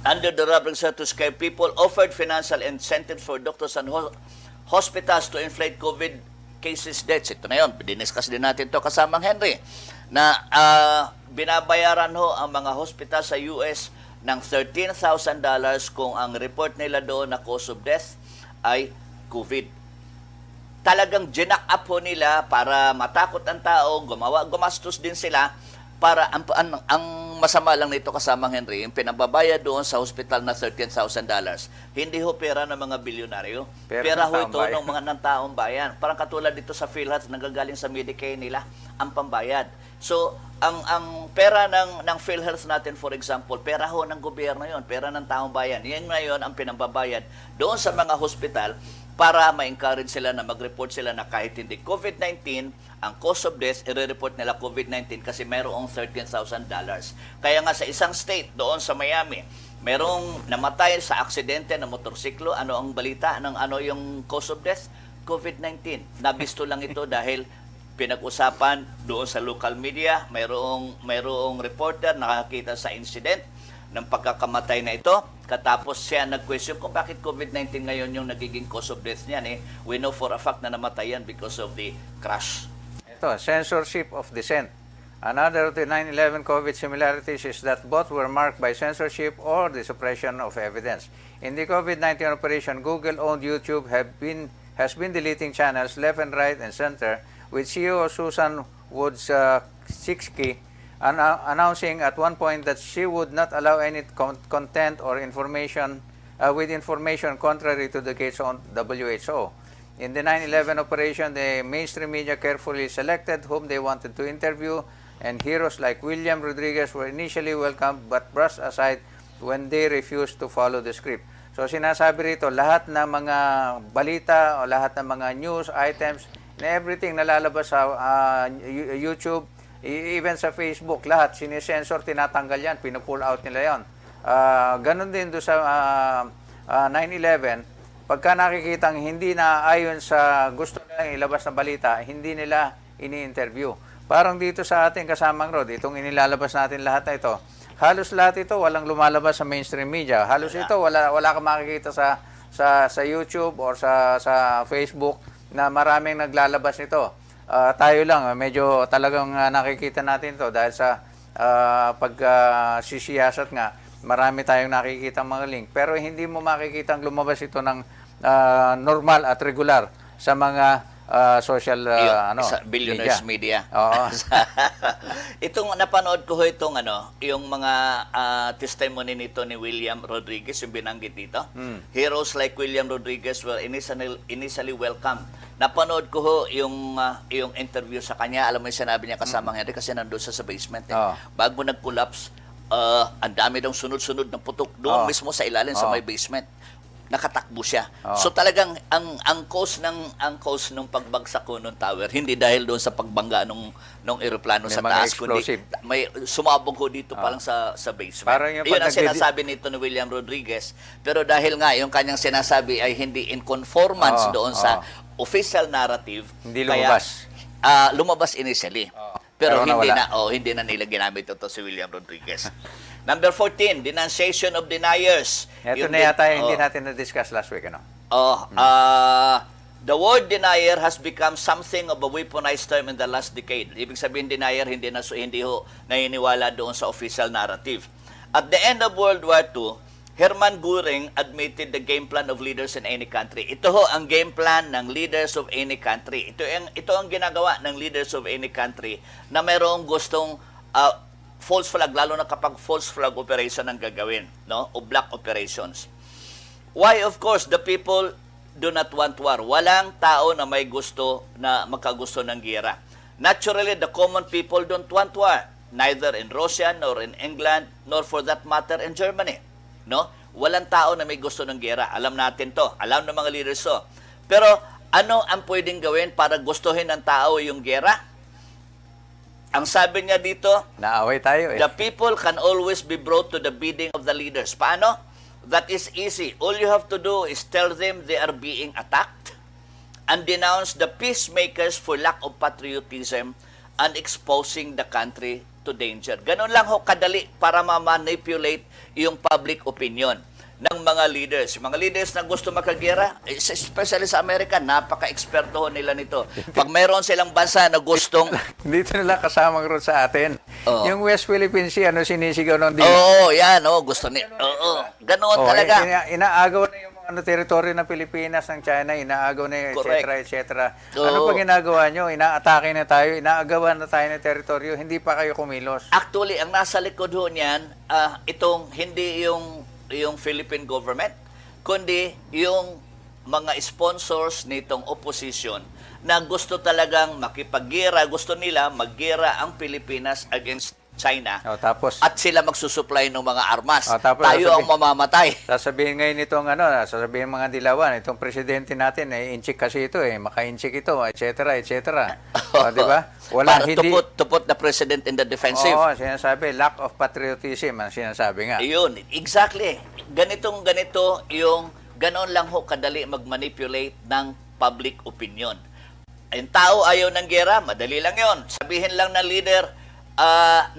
under the rubric to scare people, offered financial incentives for doctors and hospitals to inflate COVID cases, deaths. Ito na yun, diniscuss din natin to kasamang Henry, na binabayaran ho ang mga hospital sa US ng $13,000 kung ang report nila doon na cause of death ay COVID. Talagang ginak up ho nila para matakot ang tao, gumastos din sila para ang masama lang nito kasamang Henry, yung pinababayad doon sa hospital na $13,000, hindi ho pera ng mga bilyonaryo. Pera ho ito ng mga ng taong bayan. Parang katulad dito sa PhilHealth, nanggagaling sa Medicaid nila ang pambayad. So, ang pera ng PhilHealth natin, for example, pera ho ng gobyerno yon, pera ng taong bayan. Yan ngayon ang pinababayad doon sa mga hospital para ma-encourage sila na mag-report sila na kahit hindi COVID-19, ang cause of death, i-report nila COVID-19 kasi mayroong $13,000. Kaya nga sa isang state doon sa Miami, mayroong namatay sa aksidente ng motorsiklo. Ano ang balita? Ano yung cause of death? COVID-19. Nabisto lang ito dahil pinag-usapan doon sa local media, mayroong reporter nakakita sa incident ng pagkakamatay na ito. Katapos siya nag-question kung bakit COVID-19 ngayon yung nagiging cause of death niyan. We know for a fact na namatay yan because of the crash. Ito, censorship of dissent. Another of the 9/11 COVID similarities is that both were marked by censorship or the suppression of evidence. In the COVID-19 operation, Google-owned YouTube has been deleting channels left and right and center, with CEO Susan Wojcicki announcing at one point that she would not allow any content or information with information contrary to the gates on WHO. In the 9/11 operation, the mainstream media carefully selected whom they wanted to interview, and heroes like William Rodriguez were initially welcomed but brushed aside when they refused to follow the script. So sinasabi rito, lahat ng mga balita o lahat ng mga news items na everything nalalabas sa YouTube, even sa Facebook, lahat sinisensor, tinatanggal yan, pinupull out nila yan. Ganon din doon sa 9/11, pagka nakikitang hindi na ayon sa gusto nilang ilabas na balita, hindi nila ini-interview. Parang dito sa ating kasamang Rod, itong inilalabas natin lahat na ito, halos lahat ito walang lumalabas sa mainstream media. Halos ito wala kang makikita sa YouTube or sa Facebook na maraming naglalabas nito. Tayo lang medyo talagang nakikita natin ito dahil sa pagsisiyasat nga. Marami tayong nakikita mga link, pero hindi mo makikitang lumabas ito ng normal at regular sa mga social billionaires media. Oo. Itong napanood ko itong yung mga testimony nito ni William Rodriguez, yung binanggit dito. Heroes like William Rodriguez were initially welcomed. Napanood ko yung interview sa kanya. Alam mo yung sinabi niya kasama Henry kasi nandun sa basement. Bago nag-collapse, ang dami daw sunod-sunod ng putok doon mismo sa ilalim sa may basement. Nakatakbo siya. So talagang ang cause ng pagbagsak ko ng tower hindi dahil doon sa pagbangga nung eroplano sa taas, kundi may sumabog ko dito pa lang sa basement. Yun ang sinasabi nito ni William Rodriguez. Pero dahil nga yung kanyang sinasabi ay hindi in conformance doon sa official narrative, hindi lumabas. Kaya lumabas initially. Pero hindi na nila ginamit ito si William Rodriguez. Number 14, denunciation of deniers. Ito na yata hindi natin na-discuss last week, the word denier has become something of a weaponized term in the last decade. Ibig sabihin, denier, hindi naniniwala doon sa official narrative. At the end of World War II, Hermann Göring admitted the game plan of leaders in any country. Ito ho ang game plan ng leaders of any country. Ito ang ginagawa ng leaders of any country na mayroong gustong false flag, lalo na kapag false flag operation ang gagawin, o black operations. Why? Of course, the people do not want war. Walang tao na may gusto na magkagusto ng giyera. Naturally, the common people don't want war. Neither in Russia, nor in England, nor for that matter in Germany. Walang tao na may gusto ng giyera. Alam natin to. Alam ng mga leaders to. Pero ano ang pwedeng gawin para gustuhin ng tao yung giyera? Ang sabi niya dito, naaway tayo the people can always be brought to the bidding of the leaders. Paano? That is easy. All you have to do is tell them they are being attacked and denounce the peacemakers for lack of patriotism and exposing the country to danger. Ganun lang ho kadali para ma-manipulate yung public opinion ng mga leaders. Yung mga leaders na gusto makagera, especially sa Amerika, napaka-eksperto nila nito. Pag mayroon silang bansa na gustong... Dito nila kasamang ron sa atin. Yung West Philippine Sea, sinisigaw ng yan, gusto ni... Ganoon talaga. Inaagaw na yung teritoryo ng Pilipinas, ng China, inaagaw na etc. Ano pa ginagawa nyo? Inaatake na tayo, inaagawan na tayo ng teritoryo, hindi pa kayo kumilos. Actually, ang nasa likod ho niyan, itong hindi yung Philippine government, kundi yung mga sponsors nitong opposition na gusto talagang makipaggira, gusto nila maggira ang Pilipinas against China at sila magsusupply ng mga armas. Tayo ang mamamatay. Sasabihin ngayon itong sasabihin mga dilawan, itong presidente natin, inchik kasi ito, maka-inchik ito, etc. Di ba? Para to put the president in the defensive. Sinasabi, lack of patriotism ang sinasabi nga. Iyon, exactly. Ganito yung ganon lang ho kadali mag-manipulate ng public opinion. Ang tao ayaw ng gera, madali lang yon. Sabihin lang ng leader,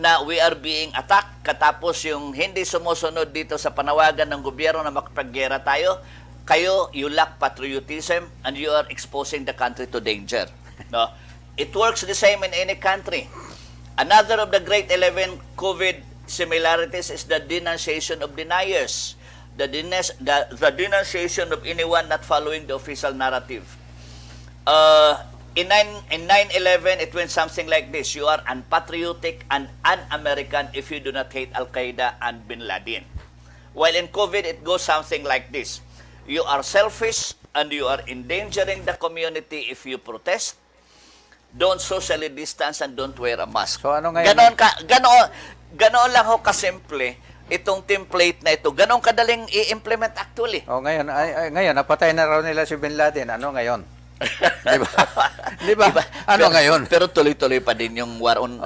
na we are being attacked, katapos yung hindi sumusunod dito sa panawagan ng gobyerno na makapaggera tayo, kayo, you lack patriotism and you are exposing the country to danger. It works the same in any country. Another of the great 11 COVID similarities is the denunciation of deniers. The denunciation of anyone not following the official narrative. in 9/11, it went something like this: you are unpatriotic and un-American if you do not hate Al Qaeda and Bin Laden. While in COVID, it goes something like this: you are selfish and you are endangering the community if you protest. Don't socially distance and don't wear a mask. So, ano ngayon? Ganoon lang ho kasimple itong template na ito. Ganoon kadaling i-implement actually. Ngayon, napatay na raw nila si Bin Laden. Ano ngayon? Di ba? Di ba? Ano ngayon? Pero tuloy-tuloy pa din yung war on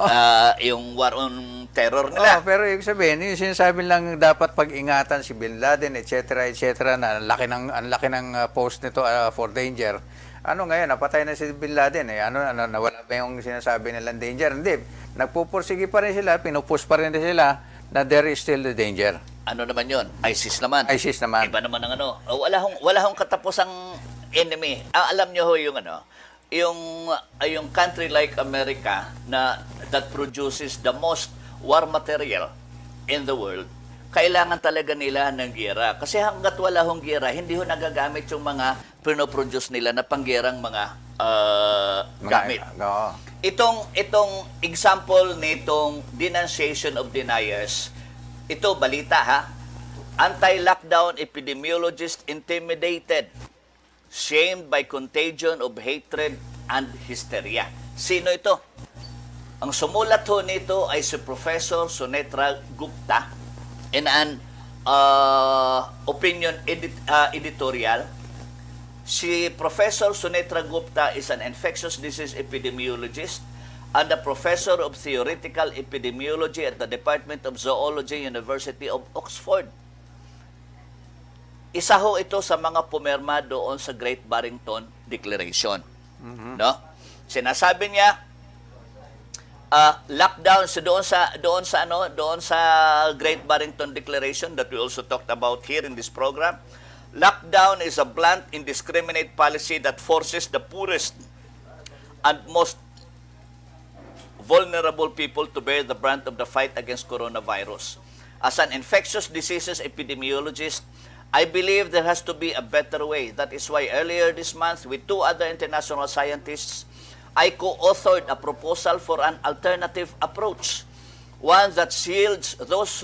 terror nila. Pero ibig sabihin, yung sinasabi lang dapat pag-ingatan si Bin Laden, etc., na ang laki ng post nito for danger. Ano ngayon, napatay na si Bin Laden nawala ba yung sinasabi nilang danger? Hindi, nagpupursige pa rin sila, pinupush pa rin sila na there is still the danger. Ano naman yun? ISIS naman. ISIS naman. Iba naman ang wala hong katapusang enemy. Alam nyo ho yung yung country like America that produces the most war material in the world, kailangan talaga nila ng giyera. Kasi hanggat wala hong giyera, hindi ho nagagamit yung mga pinoproduce nila na panggerang mga gamit. No. Itong example nitong denunciation of deniers, ito balita ha. Anti-lockdown epidemiologist intimidated, shamed by contagion of hatred and hysteria. Sino ito? Ang sumulat ho nito ay si Professor Sunetra Gupta in an opinion editorial. Si Professor Sunetra Gupta is an infectious disease epidemiologist and a professor of theoretical epidemiology at the Department of Zoology, University of Oxford. Isa ho ito sa mga pumirma doon sa Great Barrington Declaration. No? Sinasabi niya, lockdown doon sa Great Barrington Declaration that we also talked about here in this program. Lockdown is a blunt, indiscriminate policy that forces the poorest and most vulnerable people to bear the brunt of the fight against coronavirus. As an infectious diseases epidemiologist, I believe there has to be a better way. That is why earlier this month, with 2 other international scientists, I co-authored a proposal for an alternative approach, one that shields those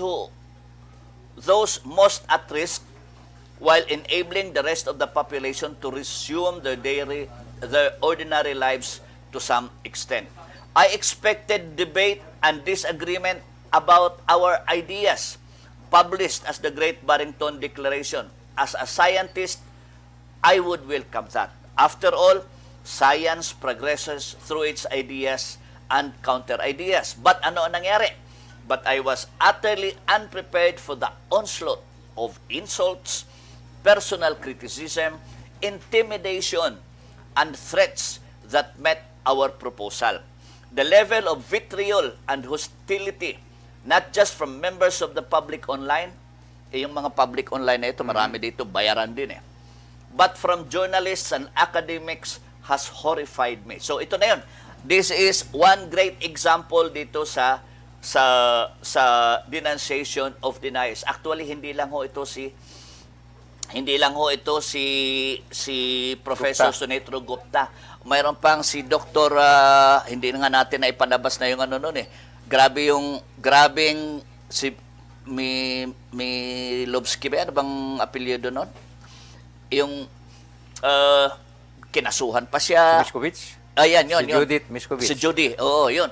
most at risk while enabling the rest of the population to resume their ordinary lives to some extent. I expected debate and disagreement about our ideas, published as the Great Barrington Declaration. As a scientist, I would welcome that. After all, science progresses through its ideas and counter-ideas. But ano ang nangyari? But I was utterly unprepared for the onslaught of insults, personal criticism, intimidation, and threats that met our proposal. The level of vitriol and hostility, not just from members of the public online, yung mga public online na ito, marami dito, bayaran din but from journalists and academics has horrified me. So ito na yun. This is one great example dito sa denunciation of deniers. Actually, hindi lang ho ito si Professor Sunetro Gupta. Mayroon pang si Dr. Hindi na nga natin na ipanabas na yung grabing si Milovsky ba? Ano bang apelyido nun? Yung kinasuhan pa siya. Miskovic? Ayan, yun. Judith Miskovic. Si Judy, oo, yun.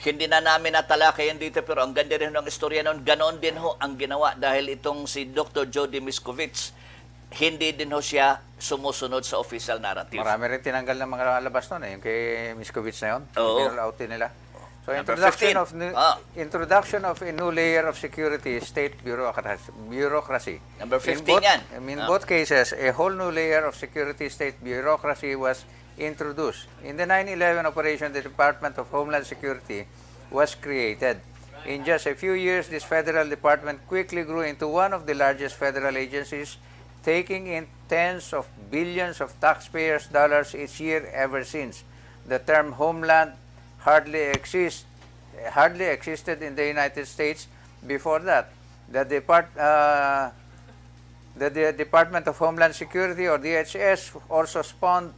Hindi na namin natalakayan dito pero ang ganda rin ng istorya nun. Ganon din ho ang ginawa dahil itong si Dr. Jody Miskovic, hindi din ho siya sumusunod sa official narrative. Marami rin tinanggal ng mga labas nun yung kay Miskovic na yun. Oo. Pinroll out din nila. So introduction of a new layer of security, state bureaucracy. Number 15 yan. In both cases, a whole new layer of security state bureaucracy was introduced. In the 9/11 operation, the Department of Homeland Security was created. In just a few years, this federal department quickly grew into one of the largest federal agencies, taking in tens of billions of taxpayers' dollars each year ever since. The term Homeland hardly existed in the United States before that. The Department of Homeland Security, or DHS, also spawned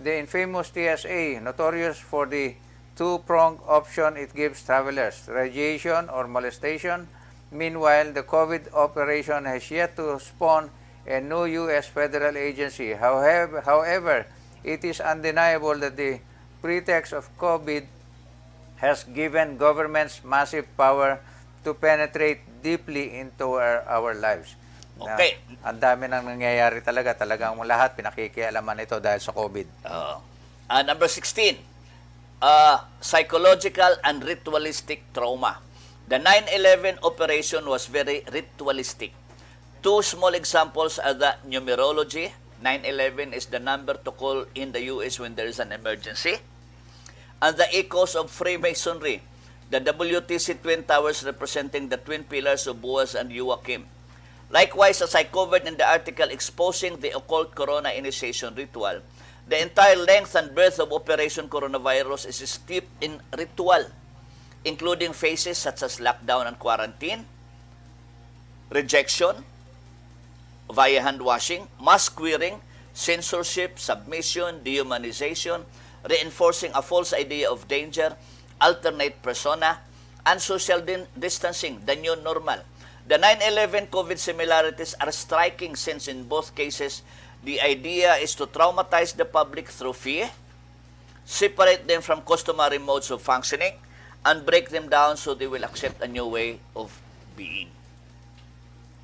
the infamous TSA, notorious for the two-pronged option it gives travelers, radiation or molestation. Meanwhile, the COVID operation has yet to spawn a new U.S. federal agency. However, it is undeniable that the pretext of COVID has given governments massive power to penetrate deeply into our lives. Okay. Ang dami nang nangyayari talaga. Talagang lahat pinakikialaman ito dahil sa COVID. Number 16, psychological and ritualistic trauma. The 9/11 operation was very ritualistic. Two small examples are the numerology. 9/11 is the number to call in the U.S. when there is an emergency. And the echoes of Freemasonry. The WTC Twin Towers representing the twin pillars of Boaz and Joachim. Likewise, as I covered in the article exposing the occult corona initiation ritual, the entire length and breadth of Operation Coronavirus is steeped in ritual, including phases such as lockdown and quarantine, rejection via hand washing, mask wearing, censorship, submission, dehumanization, reinforcing a false idea of danger, alternate persona, and social distancing, the new normal. The 9/11 COVID similarities are striking since in both cases, the idea is to traumatize the public through fear, separate them from customary modes of functioning, and break them down so they will accept a new way of being.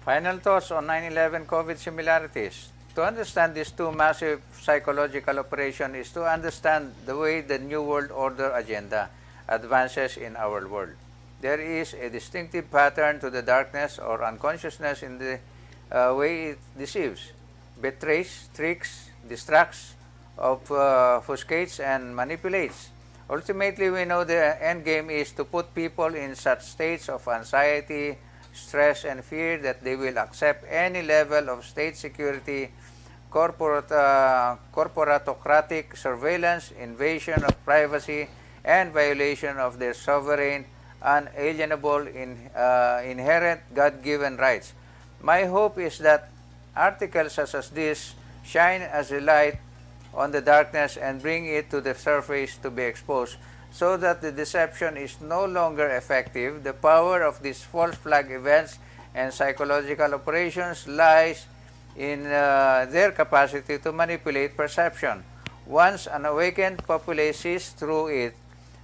Final thoughts on 9/11 COVID similarities. To understand these two massive psychological operations is to understand the way the New World Order agenda advances in our world. There is a distinctive pattern to the darkness or unconsciousness in the way it deceives, betrays, tricks, distracts, obfuscates, and manipulates. Ultimately, we know the end game is to put people in such states of anxiety, stress, and fear that they will accept any level of state security, corporatocratic surveillance, invasion of privacy, and violation of their sovereign, unalienable, inherent God-given rights. My hope is that articles such as this shine as a light on the darkness and bring it to the surface to be exposed so that the deception is no longer effective. The power of these false flag events and psychological operations lies in their capacity to manipulate perception. Once an awakened populace sees through it,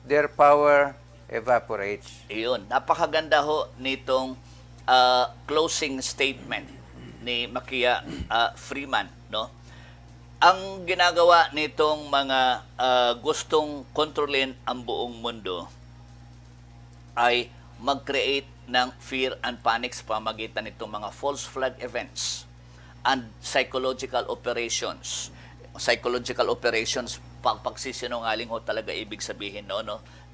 their power evaporates. Iyon, napakaganda ho nitong closing statement ni Makia Freeman, no? Ang ginagawa nitong mga gustong kontrolin ang buong mundo ay mag-create ng fear and panic sa pamagitan nitong mga false flag events and psychological operations. Psychological operations, pagsisinungaling ho talaga ibig sabihin no?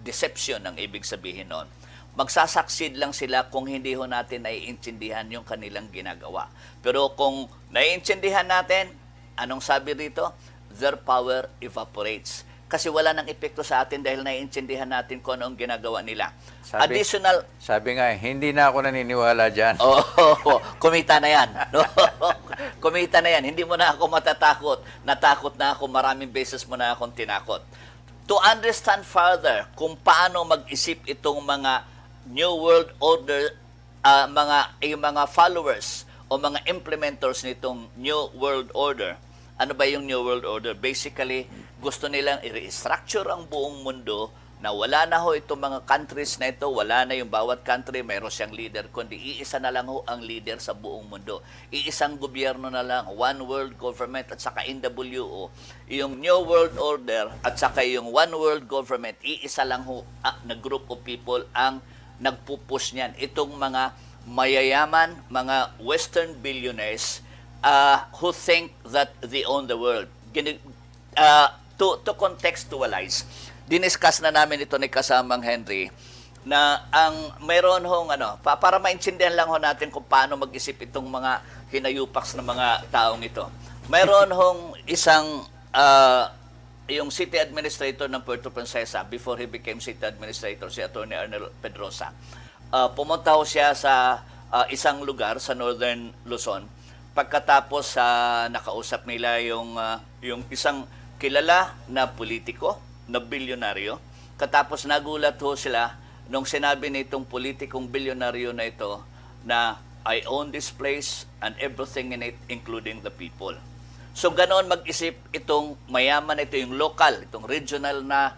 Deception ang ibig sabihin noon. Magsasucceed lang sila kung hindi ho natin naiintindihan yung kanilang ginagawa. Pero kung naiintindihan natin, anong sabi rito? Their power evaporates. Kasi wala nang epekto sa atin dahil naiintindihan natin kung anong ginagawa nila. Sabi nga, hindi na ako naniniwala dyan. Kumita na yan. No? Kumita na yan. Hindi mo na ako matatakot. Natakot na ako. Maraming beses mo na akong tinakot. To understand further kung paano mag-isip itong mga New World Order, yung mga followers o mga implementors nitong New World Order. Ano ba yung New World Order? Basically, gusto nilang i-restructure ang buong mundo na wala na ho itong mga countries na ito, wala na yung bawat country, mayroon siyang leader, kundi iisa na lang ho ang leader sa buong mundo. Iisang gobyerno na lang, one world government at saka NWO. Yung New World Order at saka yung one world government, iisa lang ho na group of people ang nagpupush niyan. Itong mga mayayaman, mga Western billionaires who think that they own the world. To contextualize, diniscuss na namin ito ni kasamang Henry na ang mayroon hong para maintindihan lang ho natin kung paano mag-isip itong mga hinayupaks na mga taong ito. Mayroon hong isang yung city administrator ng Puerto Princesa before he became city administrator, si Attorney Arnel Pedrosa. Pumunta ho siya sa isang lugar sa Northern Luzon. Pagkatapos nakausap nila yung isang kilala na politiko, na bilyonaryo. Katapos nagulat ho sila nung sinabi nitong politikong bilyonaryo na ito na I own this place and everything in it, including the people. So ganoon mag-isip itong mayaman na ito, yung local, itong regional na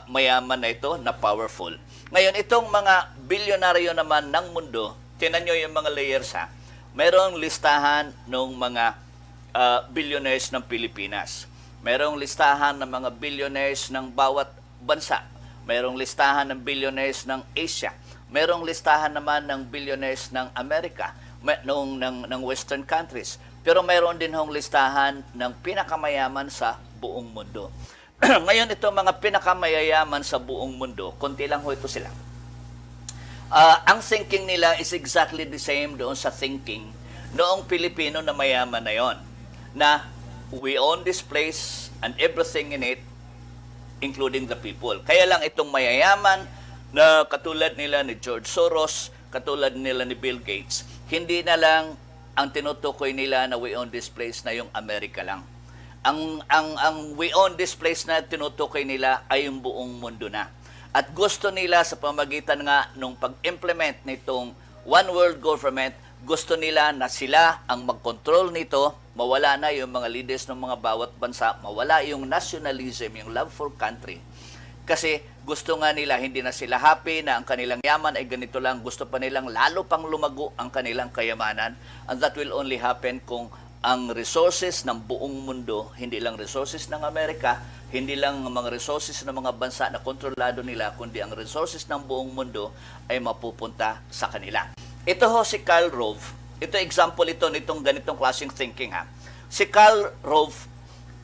mayaman na ito, na powerful. Ngayon, itong mga bilyonaryo naman ng mundo, tinan nyo yung mga layers ha, mayroong listahan ng mga billionaires ng Pilipinas. Mayroong listahan ng mga billionaires ng bawat bansa. Mayroong listahan ng billionaires ng Asia. Mayroong listahan naman ng billionaires ng Amerika, ng Western countries. Pero mayroon din hong listahan ng pinakamayaman sa buong mundo. Ngayon, itong mga pinakamayayaman sa buong mundo, konti lang ho ito sila. Ang thinking nila is exactly the same doon sa thinking noong Pilipino na mayaman na yon, na we own this place and everything in it, including the people. Kaya lang itong mayayaman na katulad nila ni George Soros, katulad nila ni Bill Gates, hindi na lang ang tinutukoy nila na we own this place na yung Amerika lang. Ang we own this place na tinutukoy nila ay yung buong mundo na. At gusto nila sa pamagitan nga nung pag-implement nitong One World Government, gusto nila na sila ang mag-control nito, mawala na yung mga leaders ng mga bawat bansa, mawala yung nationalism, yung love for country. Kasi gusto nga nila, hindi na sila happy na ang kanilang yaman ay ganito lang, gusto pa nilang lalo pang lumago ang kanilang kayamanan, and that will only happen kung ang resources ng buong mundo, hindi lang resources ng Amerika, hindi lang mga resources ng mga bansa na kontrolado nila, kundi ang resources ng buong mundo ay mapupunta sa kanila. Ito ho si Karl Rove. Ito example ito nitong ganitong klaseng thinking ha. Si Karl Rove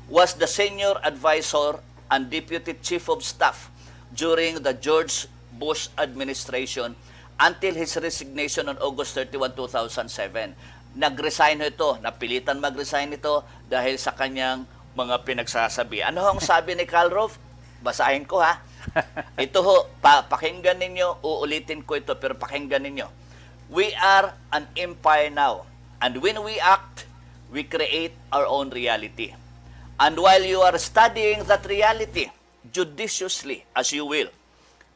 was the senior advisor and deputy chief of staff during the George Bush administration until his resignation on August 31, 2007. Nag-resign ito, napilitan mag-resign ito dahil sa kanyang mga pinagsasabi. Ano ang sabi ni Karl Rove? Basahin ko ha. Ito ho, pakinggan ninyo, uulitin ko ito, pero pakinggan ninyo. We are an empire now, and when we act, we create our own reality. And while you are studying that reality judiciously, as you will,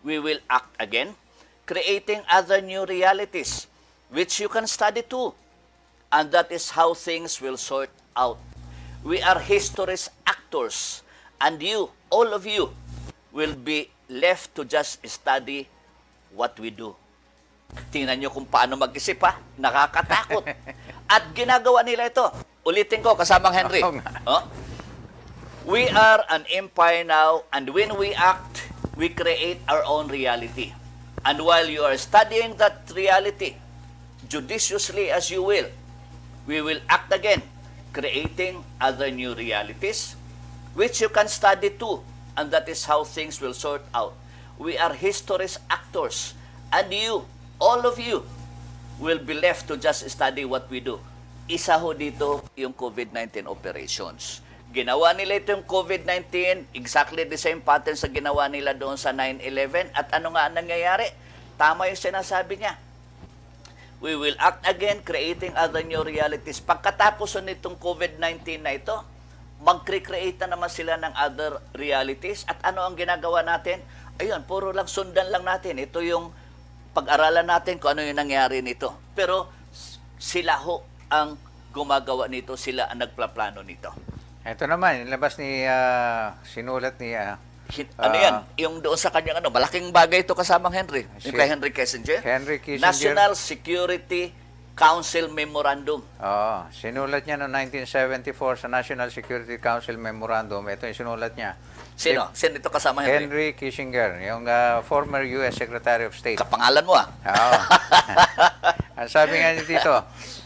we will act again, creating other new realities, which you can study too. And that is how things will sort out. We are history's actors, and you, all of you, will be left to just study what we do. Tingnan nyo kung paano mag-isip ha. Nakakatakot. At ginagawa nila ito. Ulitin ko, kasamang Henry. Oh? We are an empire now, and when we act, we create our own reality. And while you are studying that reality, judiciously as you will, we will act again, creating other new realities, which you can study too, and that is how things will sort out. We are history's actors, and you, all of you, will be left to just study what we do. Isa ho dito yung COVID-19 operations. Ginawa nila ito yung COVID-19, exactly the same pattern sa ginawa nila doon sa 9/11. At ano nga ang nangyayari? Tama yung sinasabi niya. We will act again, creating other new realities. Pagkatapos nitong COVID-19 na ito, mag-create na naman sila ng other realities. At ano ang ginagawa natin? Ayun, puro lang sundan lang natin. Ito yung pag-aralan natin kung ano yung nangyari nito. Pero sila ho ang gumagawa nito, sila ang nagplaplano nito. Ito naman, labas ni, sinulat ni... ano yan? Yung doon sa kanyang malaking bagay ito kasamang Henry. Yung kay Henry Kissinger. Henry Kissinger. National Security Council Memorandum. Sinulat niya noong 1974 sa National Security Council Memorandum. Ito yung sinulat niya. Sino? Sino ito kasama Henry? Henry Kissinger, yung former U.S. Secretary of State. Kapangalan mo Oo. Ang sabi nga niya dito,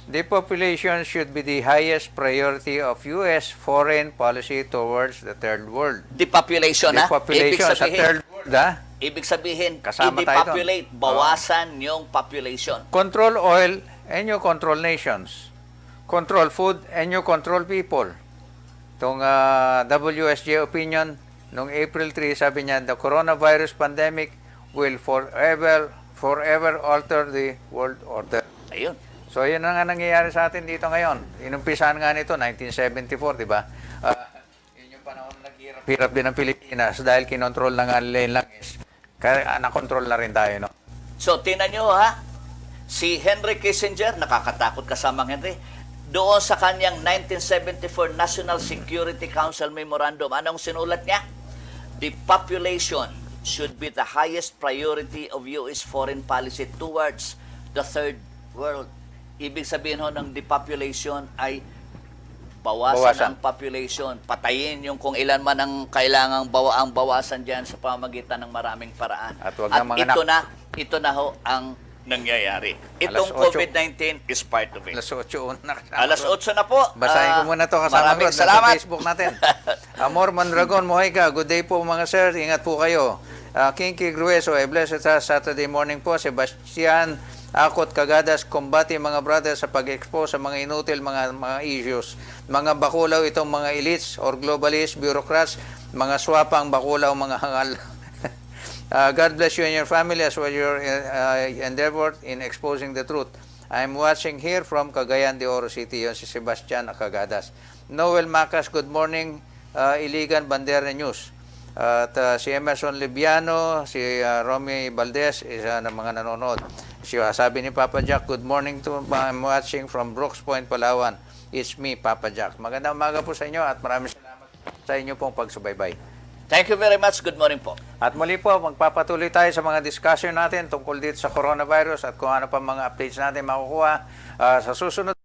depopulation should be the highest priority of U.S. foreign policy towards the third world. Depopulation, ha? Depopulation sa third world, ha? Ibig sabihin, Kasama i-depopulate, bawasan yung population. Control oil and you control nations. Control food and you control people. Itong WSJ opinion, noong April 3, sabi niya, the coronavirus pandemic will forever alter the world order. Ayun. So, yun na nga nangyayari sa atin dito ngayon. Inumpisahan nga nito, 1974, di ba? Yun yung panahon na Hirap din ng Pilipinas dahil kinontrol na nga nila yung langis. Kaya nakontrol na rin tayo, no? So, tinan nyo ha, si Henry Kissinger, nakakatakot kasamang Henry, doon sa kanyang 1974 National Security Council Memorandum, anong sinulat niya? The population should be the highest priority of U.S. foreign policy towards the third world. Ibig sabihin ho ng depopulation ay bawasan ang population, patayin yung kung ilan man ang kailangang bawasan diyan sa pamamagitan ng maraming paraan. At wag na mga ito na ho ang nangyayari. Itong Alas 8. COVID-19 is part of it. Alas 8 na. Alas 8 na po. Basahin ko muna to kasama maraming ko salamat. sa Facebook natin. Amor Mondragon, muhay ka. Good day po mga sir. Ingat po kayo. Kinky Grueso, a blessed Saturday morning po. Sebastian Akot Kagadas, kumbati mga brothers sa pag-expose sa mga inutil mga issues. Mga bakulaw itong mga elites or globalist, bureaucrats, mga swapang bakulaw, mga hangal. God bless you and your family as well your endeavor in exposing the truth. I'm watching here from Cagayan de Oro City. Yon si Sebastian Kagadas. Noel Macas, good morning. Iligan Bandera News. At si Emerson Libiano, si Romy Valdez, isa ng mga nanonood. Sabi ni Papa Jack, good morning to I'm watching from Brooks Point, Palawan. It's me, Papa Jack. Magandang umaga po sa inyo at maraming salamat sa inyo pong pagsubaybay. Thank you very much. Good morning po. At muli po, magpapatuloy tayo sa mga discussion natin tungkol dito sa coronavirus at kung ano pa mga updates natin makukuha sa susunod.